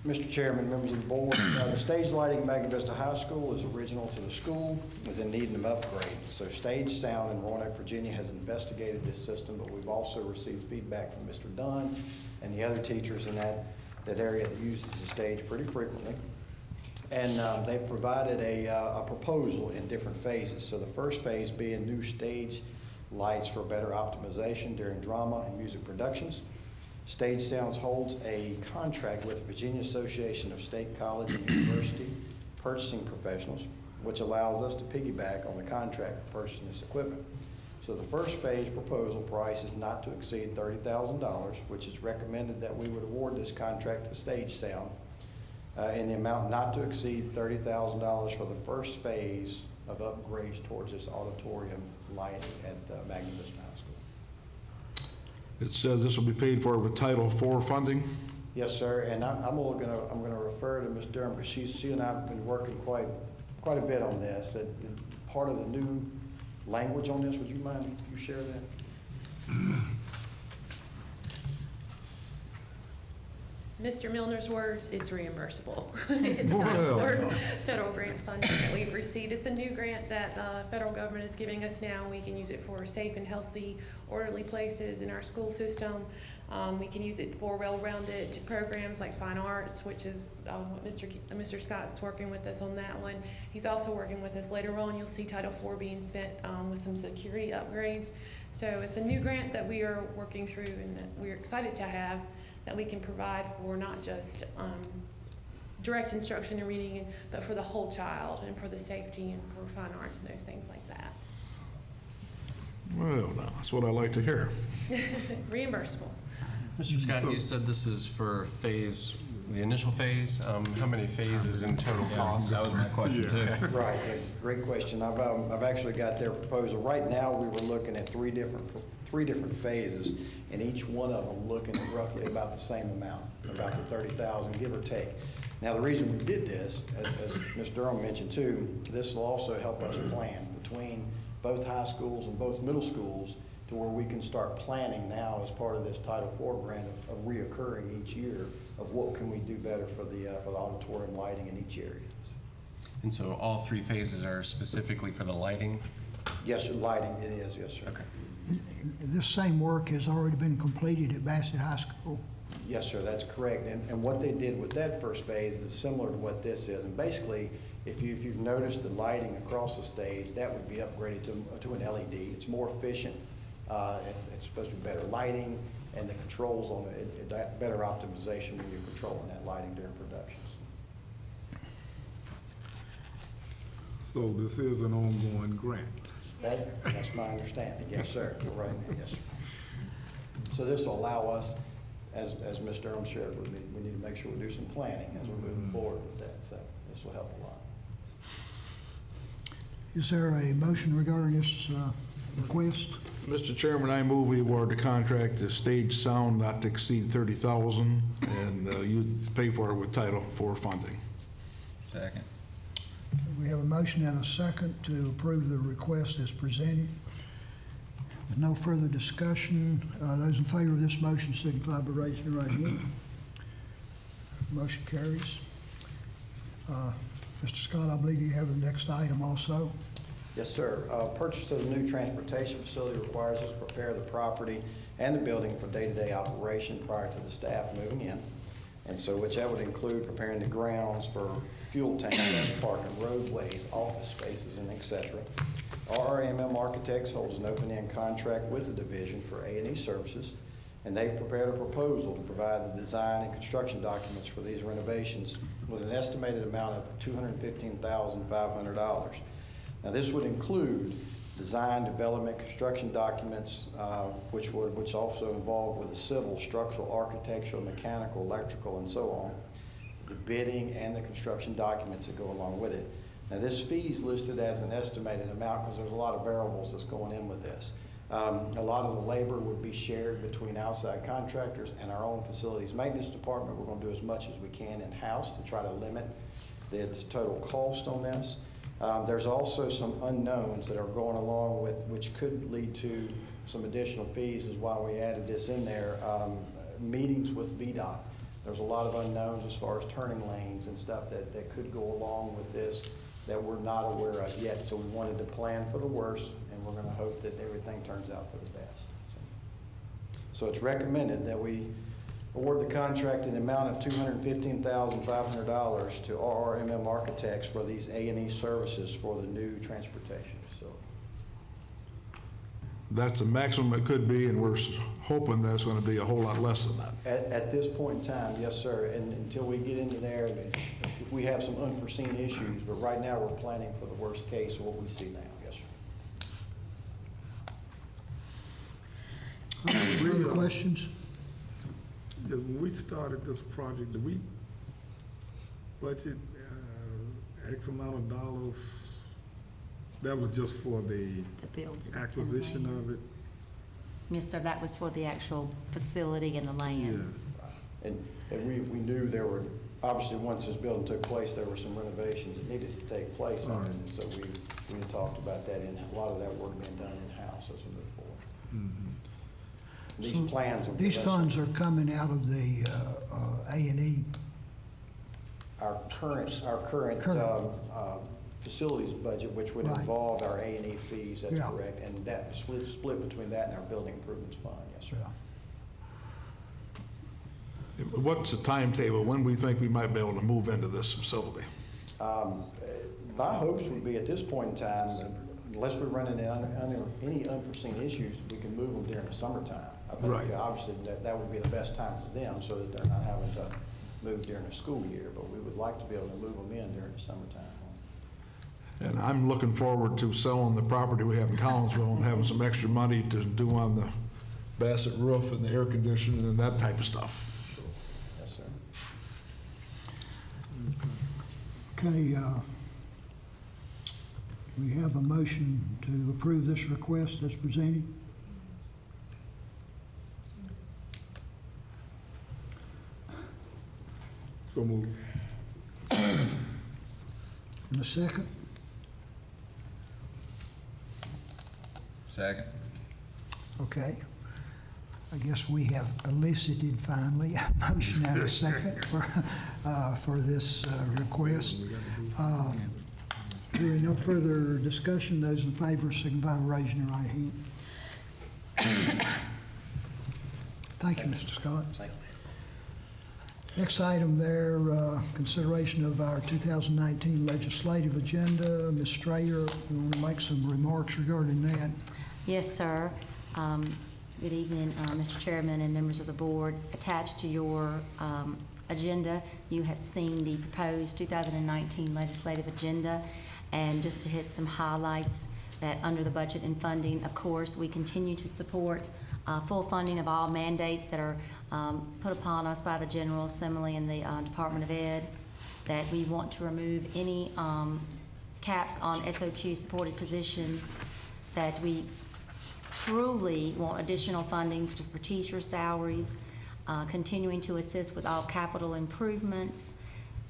Mr. Chairman, members of the board, the stage lighting at Magna Vista High School is original to the school, is in need of an upgrade. So Stage Sound in Roanoke, Virginia has investigated this system, but we've also received feedback from Mr. Dunn and the other teachers in that area that uses the stage pretty frequently. And they've provided a proposal in different phases. So the first phase being new stage lights for better optimization during drama and music productions. Stage Sounds holds a contract with the Virginia Association of State College and University Purchasing Professionals, which allows us to piggyback on the contract for purchasing this equipment. So the first phase proposal price is not to exceed $30,000, which is recommended that we would award this contract to Stage Sound in the amount not to exceed $30,000 for the first phase of upgrades towards this auditorium lighting at Magna Vista High School. It says this will be paid for with Title IV funding. Yes, sir, and I'm gonna refer to Ms. Durham because she and I have been working quite a bit on this. That part of the new language on this, would you mind if you share that? Mr. Milner's words, it's reimbursable. It's not for federal grant funding that we've received. It's a new grant that the federal government is giving us now. We can use it for safe and healthy, orderly places in our school system. We can use it for well-rounded programs like fine arts, which is Mr. Scott's working with us on that one. He's also working with us later on. You'll see Title IV being spent with some security upgrades. So it's a new grant that we are working through and that we're excited to have, that we can provide for not just direct instruction and reading, but for the whole child and for the safety and for fine arts and those things like that. Well, now, that's what I like to hear. Reimbursable. Mr. Scott, you said this is for phase, the initial phase. How many phases in total cost? That was my question too. Right, great question. I've actually got their proposal. Right now, we were looking at three different 3 different phases, and each one of them looking at roughly about the same amount, about the 30,000, give or take. Now, the reason we did this, as Ms. Durham mentioned too, this will also help us plan between both high schools and both middle schools to where we can start planning now as part of this Title IV grant of reoccurring each year of what can we do better for the auditorium lighting in each area. And so all 3 phases are specifically for the lighting? Yes, sir, lighting it is, yes, sir. Okay. This same work has already been completed at Bassett High School. Yes, sir, that's correct. And what they did with that first phase is similar to what this is. And basically, if you've noticed the lighting across the stage, that would be upgraded to an LED. It's more efficient. It's supposed to be better lighting, and the controls on it, better optimization when you're controlling that lighting during productions. So this is an ongoing grant? That's my understanding, yes, sir. You're right, yes, sir. So this will allow us, as Ms. Durham shared with me, we need to make sure we do some planning as we're moving forward with that, so this will help a lot. Is there a motion regarding this request? Mr. Chairman, I move we award the contract to Stage Sound not to exceed $30,000, and you pay for it with Title IV funding. Second. We have a motion and a second to approve the request as presented. With no further discussion, those in favor of this motion signify by raising your right hand. Motion carries. Mr. Scott, I believe you have the next item also. Yes, sir. Purchase of the new transportation facility requires us to prepare the property and the building for day-to-day operation prior to the staff moving in. And so which that would include preparing the grounds for fuel tanks, bus parking, roadways, office spaces, and et cetera. RRMM Architects holds an open-end contract with the division for A&E services, and they've prepared a proposal to provide the design and construction documents for these renovations with an estimated amount of $215,500. Now, this would include design, development, construction documents, which also involve with the civil, structural, architectural, mechanical, electrical, and so on, the bidding and the construction documents that go along with it. Now, this fee is listed as an estimated amount because there's a lot of variables that's going in with this. A lot of the labor would be shared between outside contractors and our own facilities maintenance department. We're going to do as much as we can in-house to try to limit the total cost on this. There's also some unknowns that are going along with, which could lead to some additional fees, is why we added this in there. Meetings with VDOT. There's a lot of unknowns as far as turning lanes and stuff that could go along with this that we're not aware of yet. So we wanted to plan for the worst, and we're going to hope that everything turns out for the best. So it's recommended that we award the contract in the amount of $215,500 to RRMM Architects for these A&E services for the new transportation facility. That's the maximum it could be, and we're hoping that it's going to be a whole lot less than that. At this point in time, yes, sir, and until we get into there, if we have some unforeseen issues, but right now we're planning for the worst case of what we see now, yes, sir. Further questions? When we started this project, did we budget X amount of dollars? That was just for the building acquisition of it? Yes, sir, that was for the actual facility and the land. Yeah. And we knew there were, obviously, once this building took place, there were some renovations that needed to take place on it. And so we had talked about that, and a lot of that work being done in-house as we move forward. Mm-hmm. These plans will These funds are coming out of the A&E. Our current facilities budget, which would Right. involve our A&E fees, that's Yeah. correct, and that split between that and our building improvements fund, yes, sir. Yeah. What's the timetable? When we think we might be able to move into this facility? My hopes would be at this point in time, unless we run into any unforeseen issues, we can move them during the summertime. I think Right. obviously that would be the best time for them so that they're not having to move during the school year, but we would like to be able to move them in during the summertime. And I'm looking forward to selling the property we have in Collinsville and having some extra money to do on the Bassett roof and the air conditioning and that type of stuff. Yes, sir. Okay, we have a motion to approve this request as presented. So moved. And a second? Second. Okay. I guess we have elicited finally a motion and a second for this request. Hearing no further discussion, those in favor signify by raising your right hand. Thank you, Mr. Scott. Next item there, consideration of our 2019 legislative agenda. Ms. Strayer, you want to make some remarks regarding that? Yes, sir. Good evening, Mr. Chairman and members of the board. Attached to your agenda, you have seen the proposed 2019 legislative agenda. And just to hit some highlights, that under the budget and funding, of course, we continue to support full funding of all mandates that are put upon us by the General Assembly and the Department of Ed, that we want to remove any caps on SOQ supported positions, that we truly want additional funding for teacher salaries, continuing to assist with all capital improvements,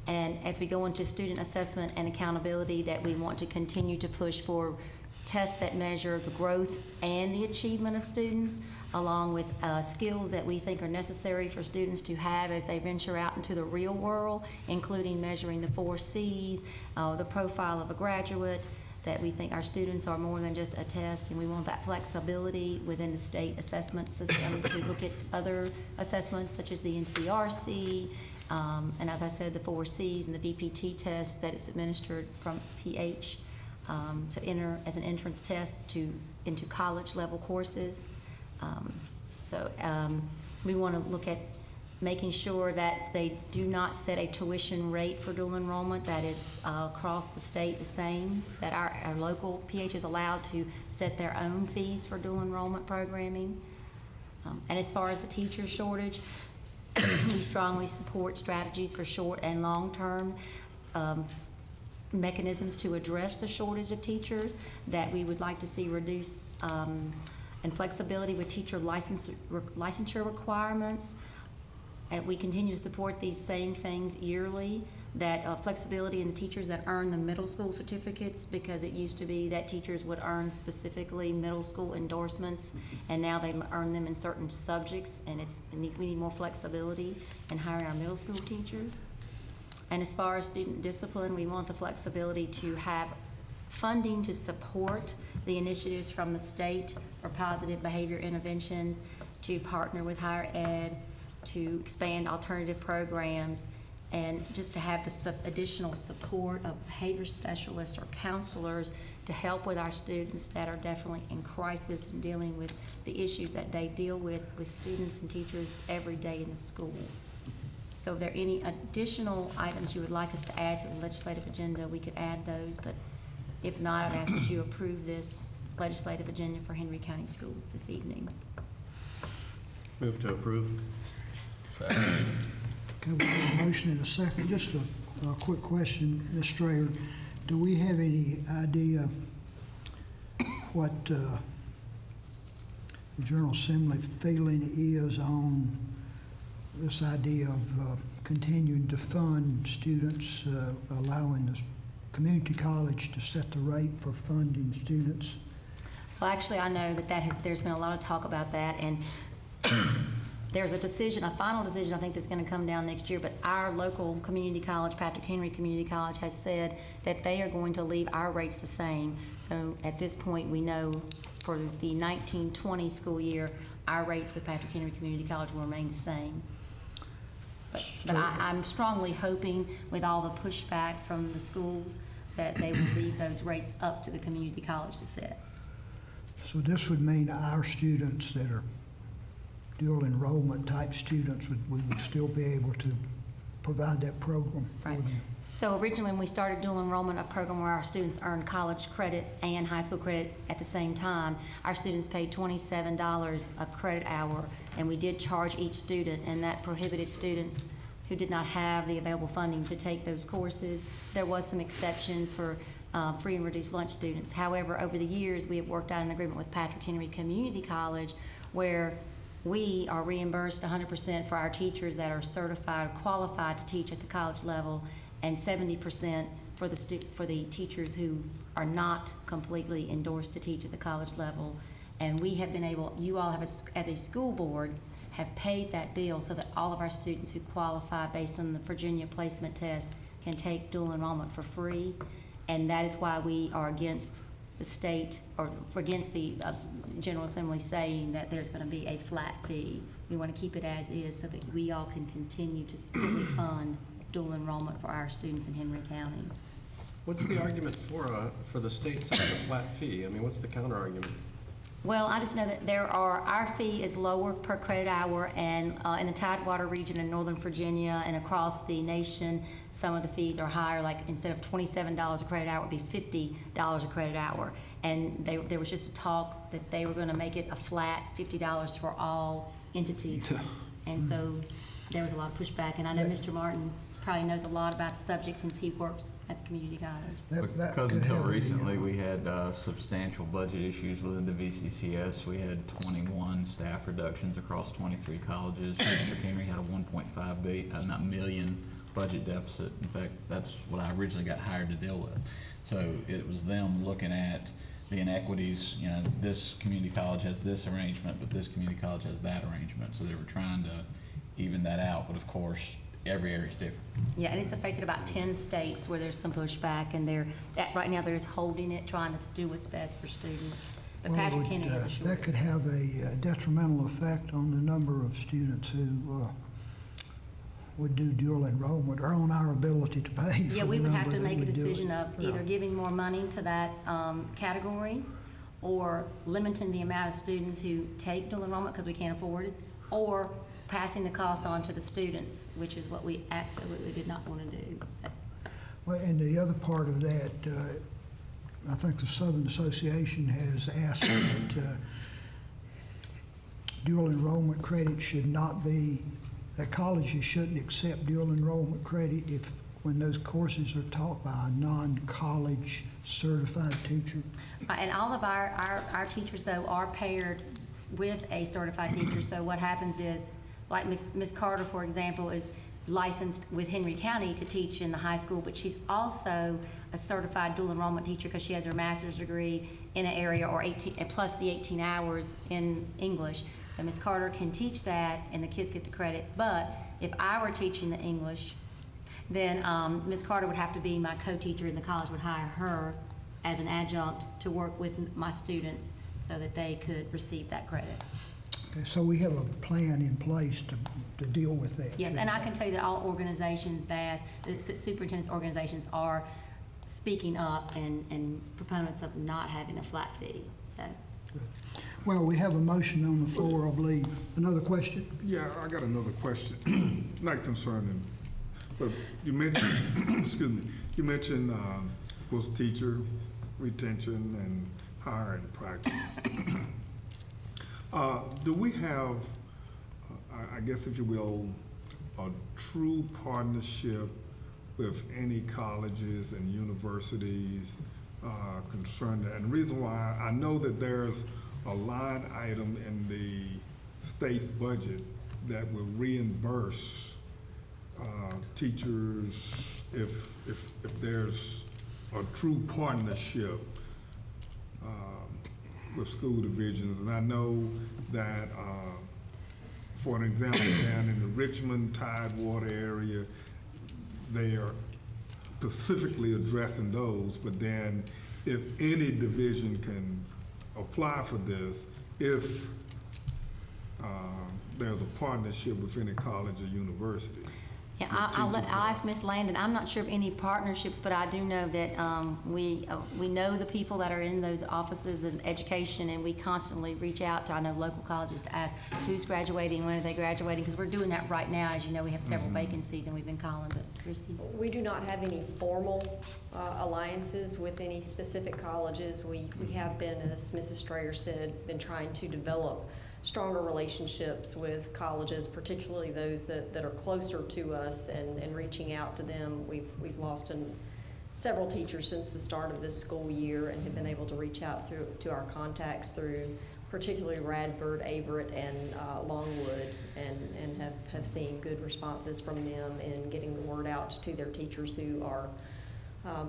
and as we go into student assessment and accountability, that we want to continue to push for tests that measure the growth and the achievement of students, along with skills that we think are necessary for students to have as they venture out into the real world, including measuring the 4 C's, the profile of a graduate, that we think our students are more than just a test, and we want that flexibility within the state assessment system to look at other assessments such as the NCRC, and as I said, the 4 C's and the VPT test that is administered from PH to enter as an entrance test into college level courses. We want to look at making sure that they do not set a tuition rate for dual enrollment that is across the state the same, that our local PH is allowed to set their own fees for dual enrollment programming. And as far as the teacher shortage, we strongly support strategies for short and long-term mechanisms to address the shortage of teachers, that we would like to see reduced and flexibility with teacher licensure requirements. And we continue to support these same things yearly, that flexibility in the teachers that earn the middle school certificates, because it used to be that teachers would earn specifically middle school endorsements, and now they earn them in certain subjects, and we need more flexibility in hiring our middle school teachers. And as far as student discipline, we want the flexibility to have funding to support the initiatives from the state for positive behavior interventions, to partner with higher ed, to expand alternative programs, and just to have the additional support of behavior specialists or counselors to help with our students that are definitely in crisis and dealing with the issues that they deal with students and teachers every day in the school. So if there are any additional items you would like us to add to the legislative agenda, we could add those, but if not, I'd ask that you approve this legislative agenda for Henry County Schools this evening. Move to approve. Okay, we have a motion and a second. Just a quick question, Ms. Strayer. Do we have any idea what the General Assembly feeling is on this idea of continuing to fund students, allowing the community college to set the rate for funding students? Well, actually, I know there's been a lot of talk about that, and there's a final decision I think that's going to come down next year, but our local community college, Patrick Henry Community College, has said that they are going to leave our rates the same. So at this point, we know for the 1920 school year, our rates with Patrick Henry Community College will remain the same. But I'm strongly hoping, with all the pushback from the schools, that they will leave those rates up to the community college to set. So this would mean our students that are dual enrollment type students, we would still be able to provide that program for right. them. So originally when we started dual enrollment, a program where our students earned college credit and high school credit at the same time, our students paid $27 a credit hour, and we did charge each student, and that prohibited students who did not have the available funding to take those courses. There was some exceptions for free and reduced lunch students. However, over the years, we have worked out an agreement with Patrick Henry Community College where we are reimbursed 100% for our teachers that are certified, qualified to teach at the college level, and 70% for the teachers who are not completely endorsed to teach at the college level. And we have been able, you all have, as a school board, have paid that bill so that all of our students who qualify based on the Virginia placement test can take dual enrollment for free. And that is why we are against the state, or against the General Assembly saying that there's going to be a flat fee. We want to keep it as is so that we all can continue to fully fund dual enrollment for our students in Henry County. What's the argument for the state setting a flat fee? I mean, what's the counter argument? Well, I just know that our fee is lower per credit hour, and in the Tidewater region in Northern Virginia and across the nation, some of the fees are higher. Like instead of $27 a credit hour, it would be $50 a credit hour. And there was just a talk that they were going to make it a flat $50 for all entities. And so there was a lot of pushback. And I know Mr. Martin probably knows a lot about the subject since he works at the community college. Because until recently, we had substantial budget issues within the VCCS. We had 21 staff reductions across 23 colleges. District Henry had a 1.5 million budget deficit. In fact, that's what I originally got hired to deal with. So it was them looking at the inequities. You know, this community college has this arrangement, but this community college has that arrangement. So they were trying to even that out. But of course, every area is different. Yeah, and it's affected about 10 states where there's some pushback, and right now they're just holding it, trying to do what's best for students. But Well, Patrick Kennedy has a short. that could have a detrimental effect on the number of students who would do dual enrollment, or on our ability to pay. Yeah, for we the would have number to that make a would do it. decision of either giving more money to that category, or limiting the amount of students who take dual enrollment because we can't afford it, or passing the cost on to the students, which is what we absolutely did not want to do. Well, and the other part of that, I think the Southern Association has asked that dual enrollment credit should not be, that colleges shouldn't accept dual enrollment credit when those courses are taught by a non-college certified teacher. And all of our teachers, though, are paired with a certified teacher. So what happens is, like Ms. Carter, for example, is licensed with Henry County to teach in the high school, but she's also a certified dual enrollment teacher because she has her master's degree in an area, or 18, plus the 18 hours in English. So Ms. Carter can teach that, and the kids get the credit. But if I were teaching the English, then Ms. Carter would have to be my co-teacher, and the college would hire her as an adjunct to work with my students so that they could receive that credit. Okay, so we have a plan in place to deal with that. Yes, and I can tell you that all organizations, the superintendent's organizations, are speaking up and proponents of not having a flat fee. So. Well, we have a motion on the floor, I believe. Another question? Yeah, I got another question, not concerning, but you mentioned, excuse me, you mentioned, of course, teacher retention and hiring practice. Do we have, I guess if you will, a true partnership with any colleges and universities concerned? And the reason why, I know that there's a line item in the state budget that will reimburse teachers if there's a true partnership with school divisions. And I know that, for an example, down in the Richmond Tidewater area, they are specifically addressing those, but then if any division can apply for this, if there's a partnership with any college or university. Yeah, I'll ask Ms. Landon. I'm not sure of any partnerships, but I do know that we know the people that are in those offices of education, and we constantly reach out to, I know, local colleges to ask who's graduating, when are they graduating, because we're doing that right now. As you know, we have several vacancies, and we've been calling. But Christy? We do not have any formal alliances with any specific colleges. We have been, as Mrs. Strayer said, been trying to develop stronger relationships with colleges, particularly those that are closer to us, and reaching out to them. We've lost several teachers since the start of this school year, and have been able to reach out to our contacts through particularly Radford, Averett, and Longwood, and have seen good responses from them in getting the word out to their teachers who are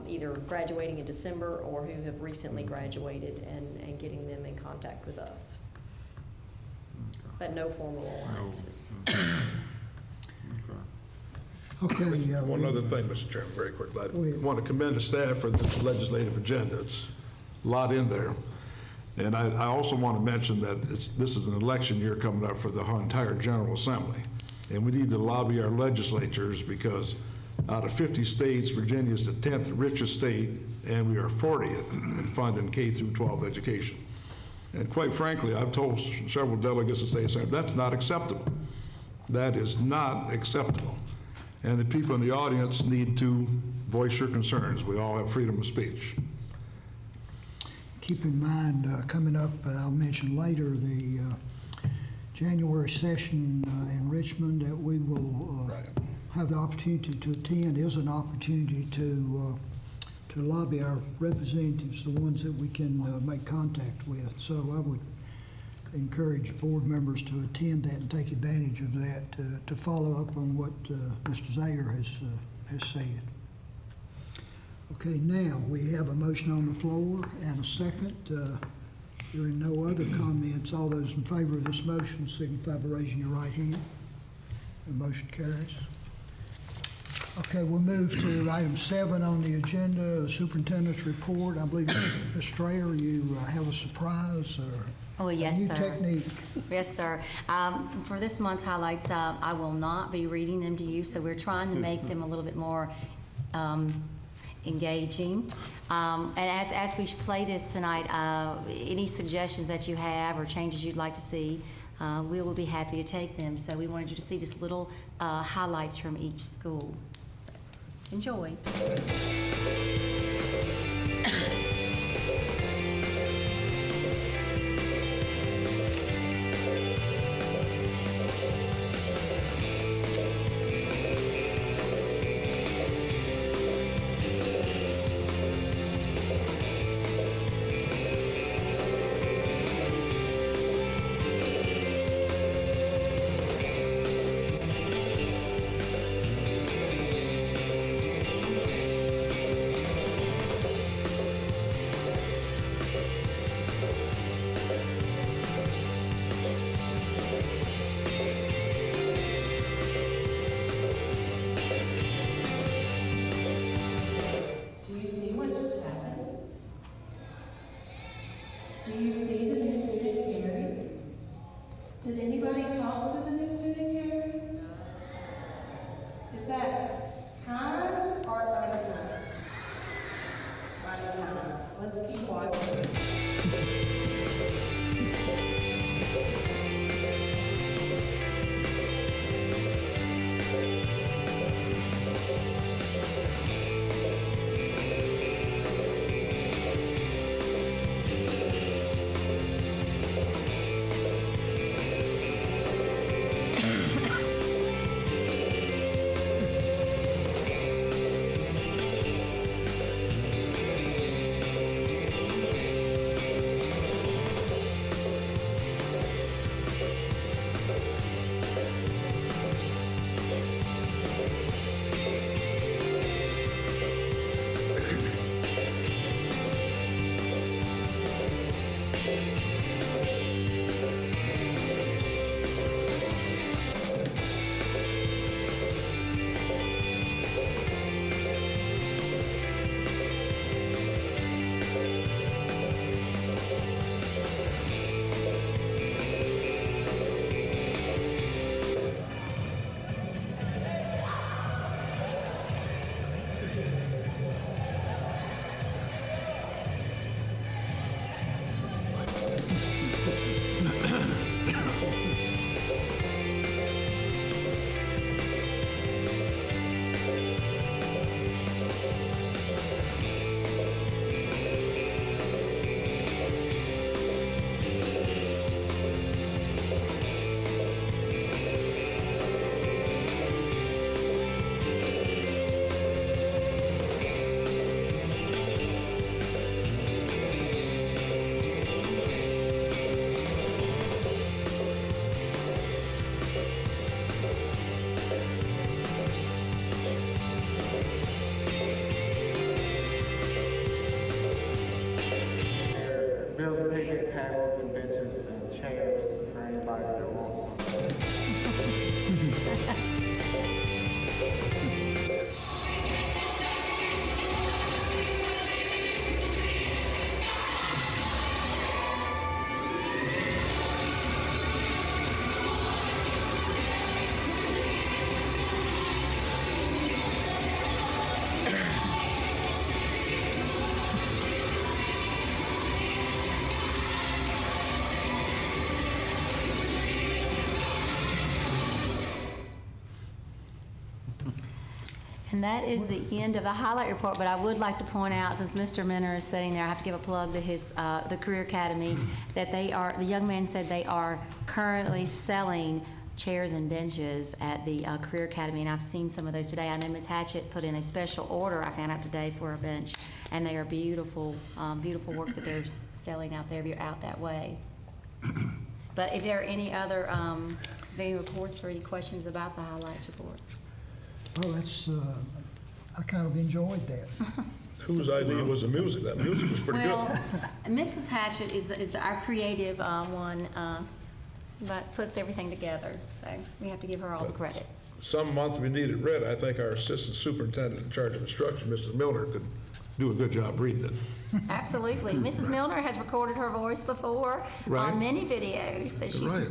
either graduating in December or who have recently graduated, and getting them in contact with us. But no formal alliances. Okay. One other thing, Mr. Chairman, very quickly. I want to commend the staff for this legislative agenda. It's a lot in there. And I also want to mention that this is an election year coming up for the entire General Assembly. And we need to lobby our legislatures, because out of 50 states, Virginia is the 10th richest state, and we are 40th in funding K through 12 education. And quite frankly, I've told several delegates to say, that's not acceptable. That is not acceptable. And the people in the audience need to voice your concerns. We all have freedom of speech. Keep in mind, coming up, I'll mention later, the January session in Richmond that we will have the opportunity to attend is an opportunity to lobby our representatives, the ones that we can make contact with. So I would encourage board members to attend that and take advantage of that to follow up on what Mr. Zayer has said. Okay, now we have a motion on the floor and a second. Hearing no other comments, all those in favor of this motion signify by raising your right hand. The motion carries. Okay, we'll move to item 7 on the agenda, Superintendent's report. I believe, Ms. Strayer, you have a surprise or Oh, yes, a new sir. technique. Yes, sir. For this month's highlights, I will not be reading them to you, so we're trying to make them a little bit more engaging. And as we play this tonight, any suggestions that you have or changes you'd like to see, we will be happy to take them. So we wanted you to see just little highlights from each school. So enjoy. get tables and benches and chairs for anybody that wants them. And that is the end of the highlight report, but I would like to point out, since Mr. Minner is sitting there, I have to give a plug to his, the Career Academy, that the young man said they are currently selling chairs and benches at the Career Academy, and I've seen some of those today. I know Ms. Hatchett put in a special order, I found out today, for a bench, and they are beautiful, beautiful work that they're selling out there if you're out that way. But if there are any other video reports or any questions about the highlights report? Well, that's, I kind of enjoyed that. Whose idea was the music? That music was pretty Well, good. Mrs. Hatchett is our creative one, but puts everything together, so we have to give her all the credit. Some month we needed read. I think our assistant superintendent in charge of instruction, Mrs. Milner, could do a good job reading it. Absolutely. Mrs. Milner has recorded her voice before on many videos, so she's... Right.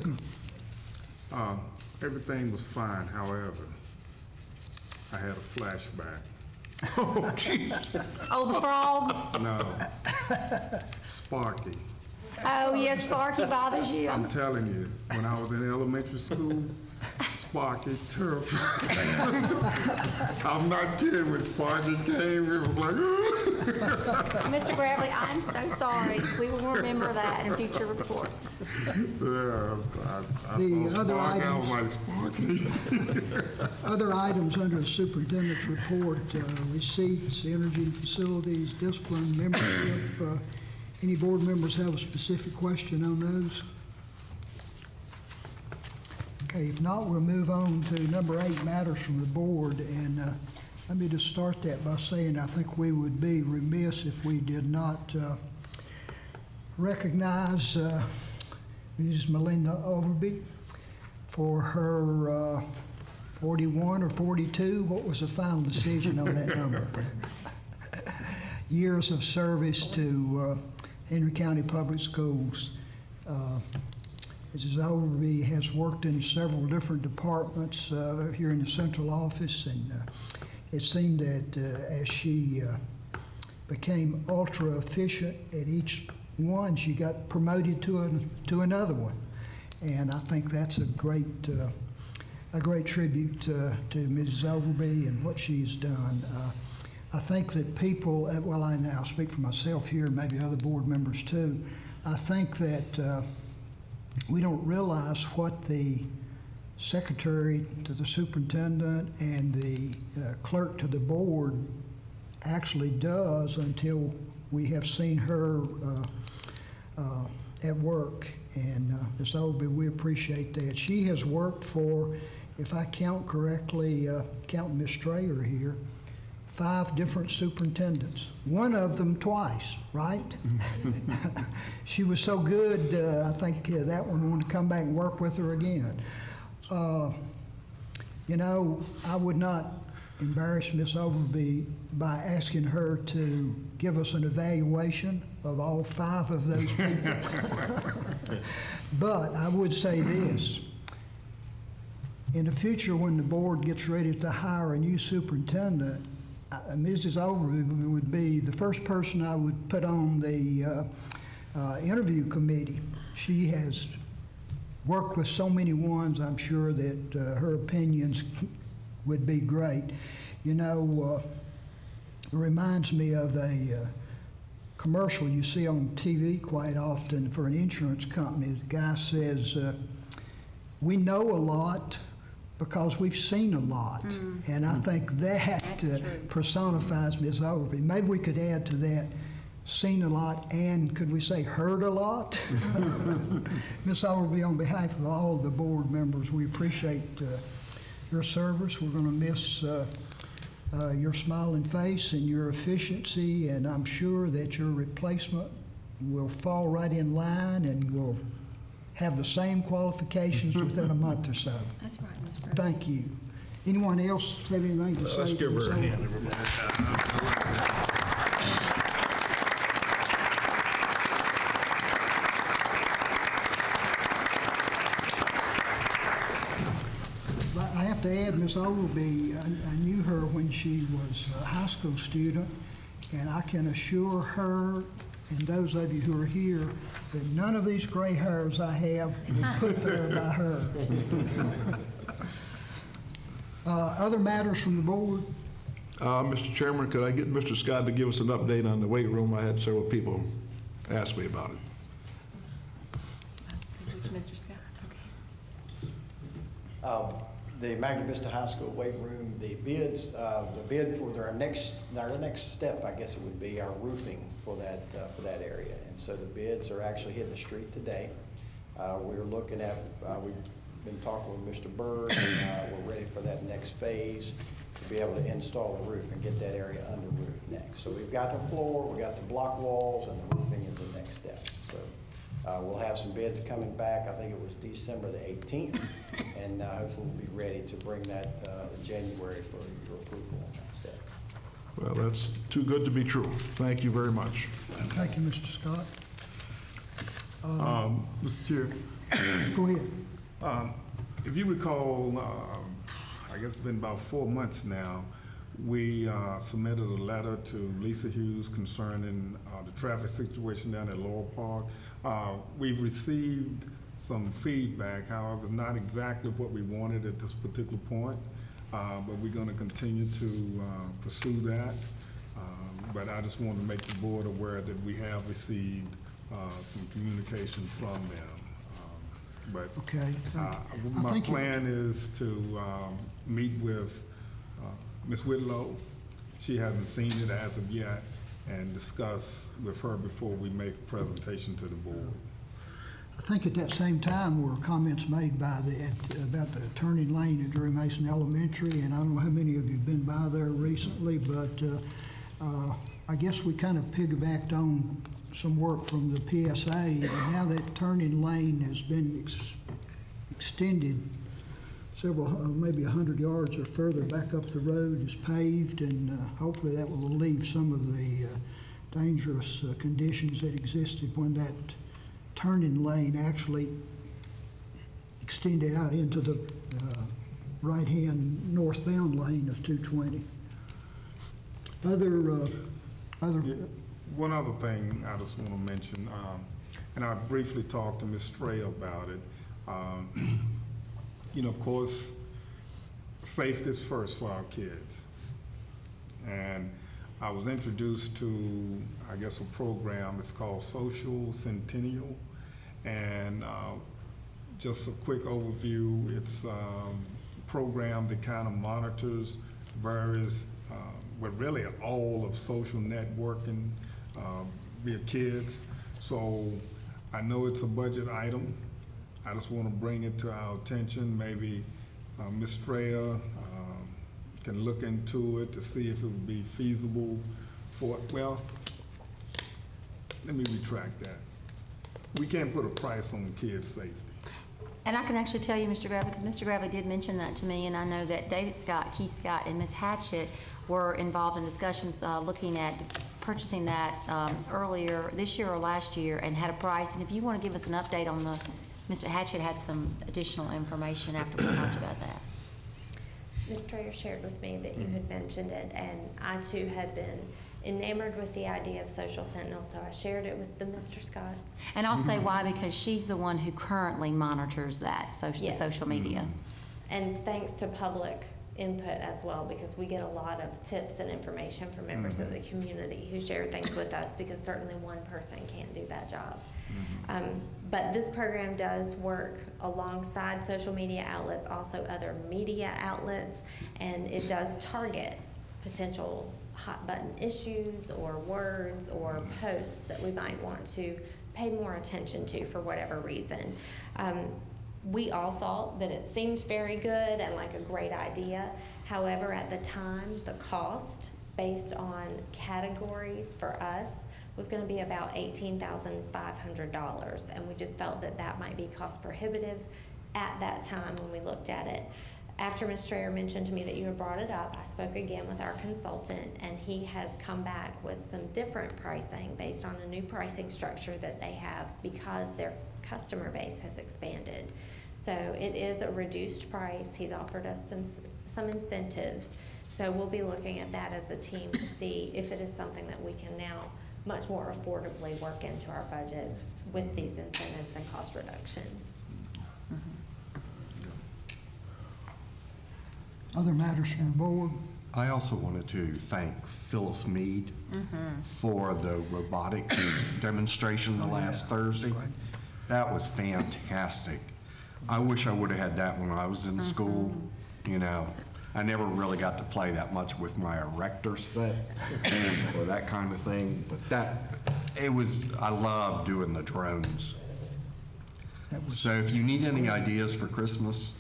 Everything was fine, however, I had a flashback. Oh, jeez. Oh, the frog? No. Sparky. Oh, yes, Sparky bothers you. I'm telling you, when I was in elementary school, Sparky terrified. I'm not kidding. When Sparky came, it was like, Mr. Gravely, I'm so sorry. We will remember that in future reports. yeah, I The saw other Sparky, I was items- like, Sparky. Other items under the superintendent's report, receipts, energy and facilities, discipline, membership. Any board members have a specific question on those? Okay, if not, we'll move on to number 8, matters from the board. And let me just start that by saying I think we would be remiss if we did not recognize Mrs. Melinda Overby for her 41 or 42, what was the final decision on that number? Years of service to Henry County Public Schools. Mrs. Overby has worked in several different departments here in the central office, and it seemed that as she became ultra efficient at each one, she got promoted to another one. And I think that's a great tribute to Mrs. Overby and what she's done. I think that people, well, I now speak for myself here, and maybe other board members too. I think that we don't realize what the secretary to the superintendent and the clerk to the board actually does until we have seen her at work. And Ms. Overby, we appreciate that. She has worked for, if I count correctly, counting Ms. Strayer here, 5 different superintendents, one of them twice, right? She was so good, I think that one wanted to come back and work with her again. You know, I would not embarrass Miss Overby by asking her to give us an evaluation of all 5 of those people. But I would say this. In the future, when the board gets ready to hire a new superintendent, Mrs. Overby would be the first person I would put on the interview committee. She has worked with so many ones, I'm sure that her opinions would be great. You know, it reminds me of a commercial you see on TV quite often for an insurance company. The guy says, we know a lot because we've seen a lot. And I think that personifies Ms. Overby. Maybe we could add to that, seen a lot, and could we say heard a lot? Ms. Overby, on behalf of all of the board members, we appreciate your service. We're going to miss your smiling face and your efficiency, and I'm sure that your replacement will fall right in line and will have the same qualifications within a month or so. That's right, Ms. Brown. Thank you. Anyone else have anything to say? Let's give her a hand, I have to add, Ms. Ogleby, I knew her when she was a high school student, and I can assure her and those of you who are here that none of these gray hairs I have were put there by her. Other matters from the board? Mr. Chairman, could I get Mr. Scott to give us an update on the weight room? I had several people ask me about it. Mr. Scott, okay. The Magna Vista High School weight room, the bids, the bid for our next step, I guess it would be our roofing for that area. And so the bids are actually hitting the street today. We're looking at, we've been talking with Mr. Bird, and we're ready for that next phase to be able to install the roof and get that area under roof next. So we've got the floor, we've got the block walls, and the roofing is the next step. So we'll have some bids coming back. I think it was December the 18th, and hopefully we'll be ready to bring that in January for your approval on that step. Well, that's too good to be true. Thank you very much. Thank you, Mr. Scott. Mr. Chair, Go ahead. if you recall, I guess it's been about 4 months now, we submitted a letter to Lisa Hughes concerning the traffic situation down at Laurel Park. We've received some feedback, however, not exactly what we wanted at this particular point, but we're going to continue to pursue that. But I just want to make the board aware that we have received some communication from them. But Okay. my plan is to meet with Ms. Whitlow. She hasn't seen it as of yet, and discuss with her before we make a presentation to the board. I think at that same time were comments made by about the turning lane at Drury Mason Elementary, and I don't know how many of you have been by there recently, but I guess we kind of piggybacked on some work from the PSA, and now that turning lane has been extended several, maybe 100 yards or further back up the road, is paved, and hopefully that will relieve some of the dangerous conditions that existed when that turning lane actually extended out into the right-hand northbound lane of 220. One other thing I just want to mention, and I briefly talked to Ms. Stray about it. You know, of course, safety is first for our kids. And I was introduced to, I guess, a program. It's called Social Centennial. And just a quick overview, it's a program that kind of monitors various, but really all of social networking via kids. So I know it's a budget item. I just want to bring it to our attention. Maybe Ms. Straya can look into it to see if it would be feasible for, well, let me retract that. We can't put a price on kids' safety. And I can actually tell you, Mr. Gravely, because Mr. Gravely did mention that to me, and I know that David Scott, Keith Scott, and Ms. Hatchett were involved in discussions looking at purchasing that earlier this year or last year, and had a price. And if you want to give us an update on the, Mr. Hatchett had some additional information after we talked about that. Ms. Strayer shared with me that you had mentioned it, and I too had been enamored with the idea of Social Sentinel, so I shared it with the Mr. Scotts. And I'll say why, because she's the one who currently monitors that, the social media. And thanks to public input as well, because we get a lot of tips and information from members of the community who share things with us, because certainly one person can't do that job. But this program does work alongside social media outlets, also other media outlets, and it does target potential hot button issues or words or posts that we might want to pay more attention to for whatever reason. We all thought that it seemed very good and like a great idea. However, at the time, the cost based on categories for us was going to be about $18,500, and we just felt that that might be cost prohibitive at that time when we looked at it. After Ms. Strayer mentioned to me that you had brought it up, I spoke again with our consultant, and he has come back with some different pricing based on a new pricing structure that they have because their customer base has expanded. So it is a reduced price. He's offered us some incentives. So we'll be looking at that as a team to see if it is something that we can now much more affordably work into our budget with these incentives and cost reduction. Other matters from the board? I also wanted to thank Phyllis Mead for the robotics demonstration last Thursday. That was fantastic. I wish I would have had that when I was in school. You know, I never really got to play that much with my erector set or that kind of thing, but I love doing the drones. So if you need any ideas for Christmas,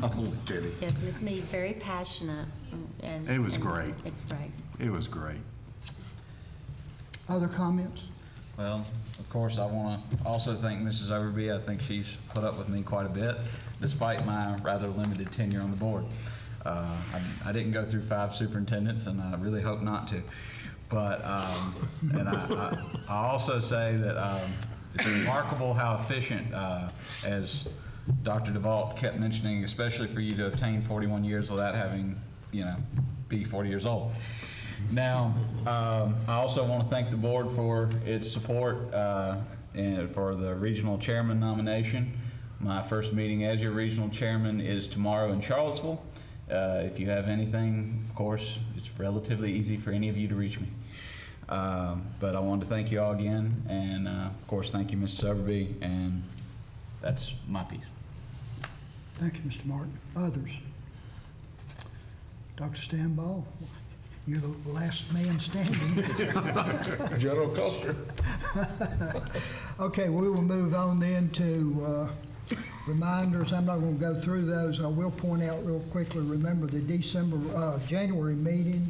I'm kidding. Yes, Ms. Mead's very passionate. And It was great. It's great. It was great. Other comments? Well, of course, I want to also thank Mrs. Overby. I think she's put up with me quite a bit, despite my rather limited tenure on the board. I didn't go through 5 superintendents, and I really hope not to. But, and I also say that it's remarkable how efficient, as Dr. DeVault kept mentioning, especially for you to obtain 41 years without having, be 40 years old. Now, I also want to thank the board for its support and for the regional chairman nomination. My first meeting as your regional chairman is tomorrow in Charlottesville. If you have anything, of course, it's relatively easy for any of you to reach me. But I wanted to thank you all again, and of course, thank you, Mrs. Overby, and that's my piece. Thank you, Mr. Martin. Others? Dr. Stanball, you're the last man standing. General Custer. Okay, we will move on then to reminders. I'm not going to go through those. I will point out real quickly, remember the January meeting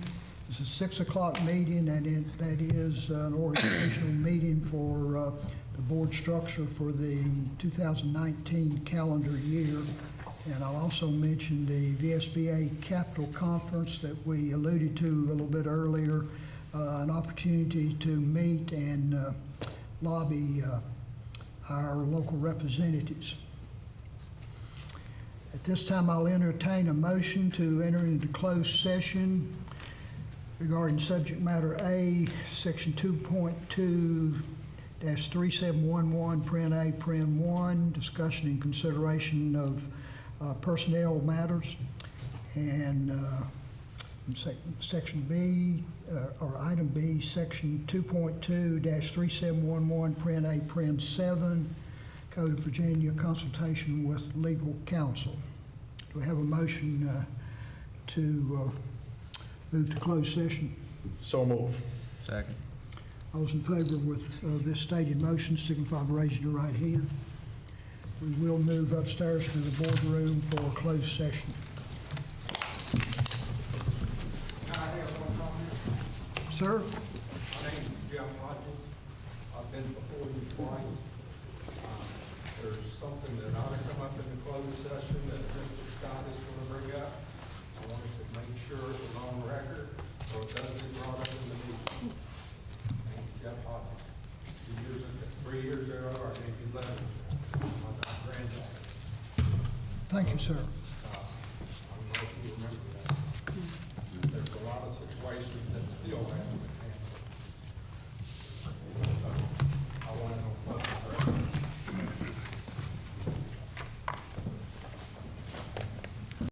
is a 6 o'clock meeting, and that is an organizational meeting for the board structure for the 2019 calendar year. And I'll also mention the VSBA Capital Conference that we alluded to a little bit earlier, an opportunity to meet and lobby our local representatives. At this time, I'll entertain a motion to enter into closed session regarding subject matter A, section 2.2-3711, print A, print 1, discussion and consideration of personnel matters, and section B, or item B, section 2.2-3711, print A, print 7, Code of Virginia, consultation with legal counsel. Do we have a motion to move to closed session? So move. Second. Those in favor with this stated motion signify by raising your right hand. We will move upstairs to the boardroom for a closed session. Sir? My name is Jim Rogers. I've been before you twice. There's something that ought to come up in the closed session that Mr. Scott is going to bring up. I wanted to make sure it was on record, so it doesn't get brought up in the meeting. My name's Jeff Hodges. 3 years ago, I gave you letters. My granddaughter. Thank you, sir.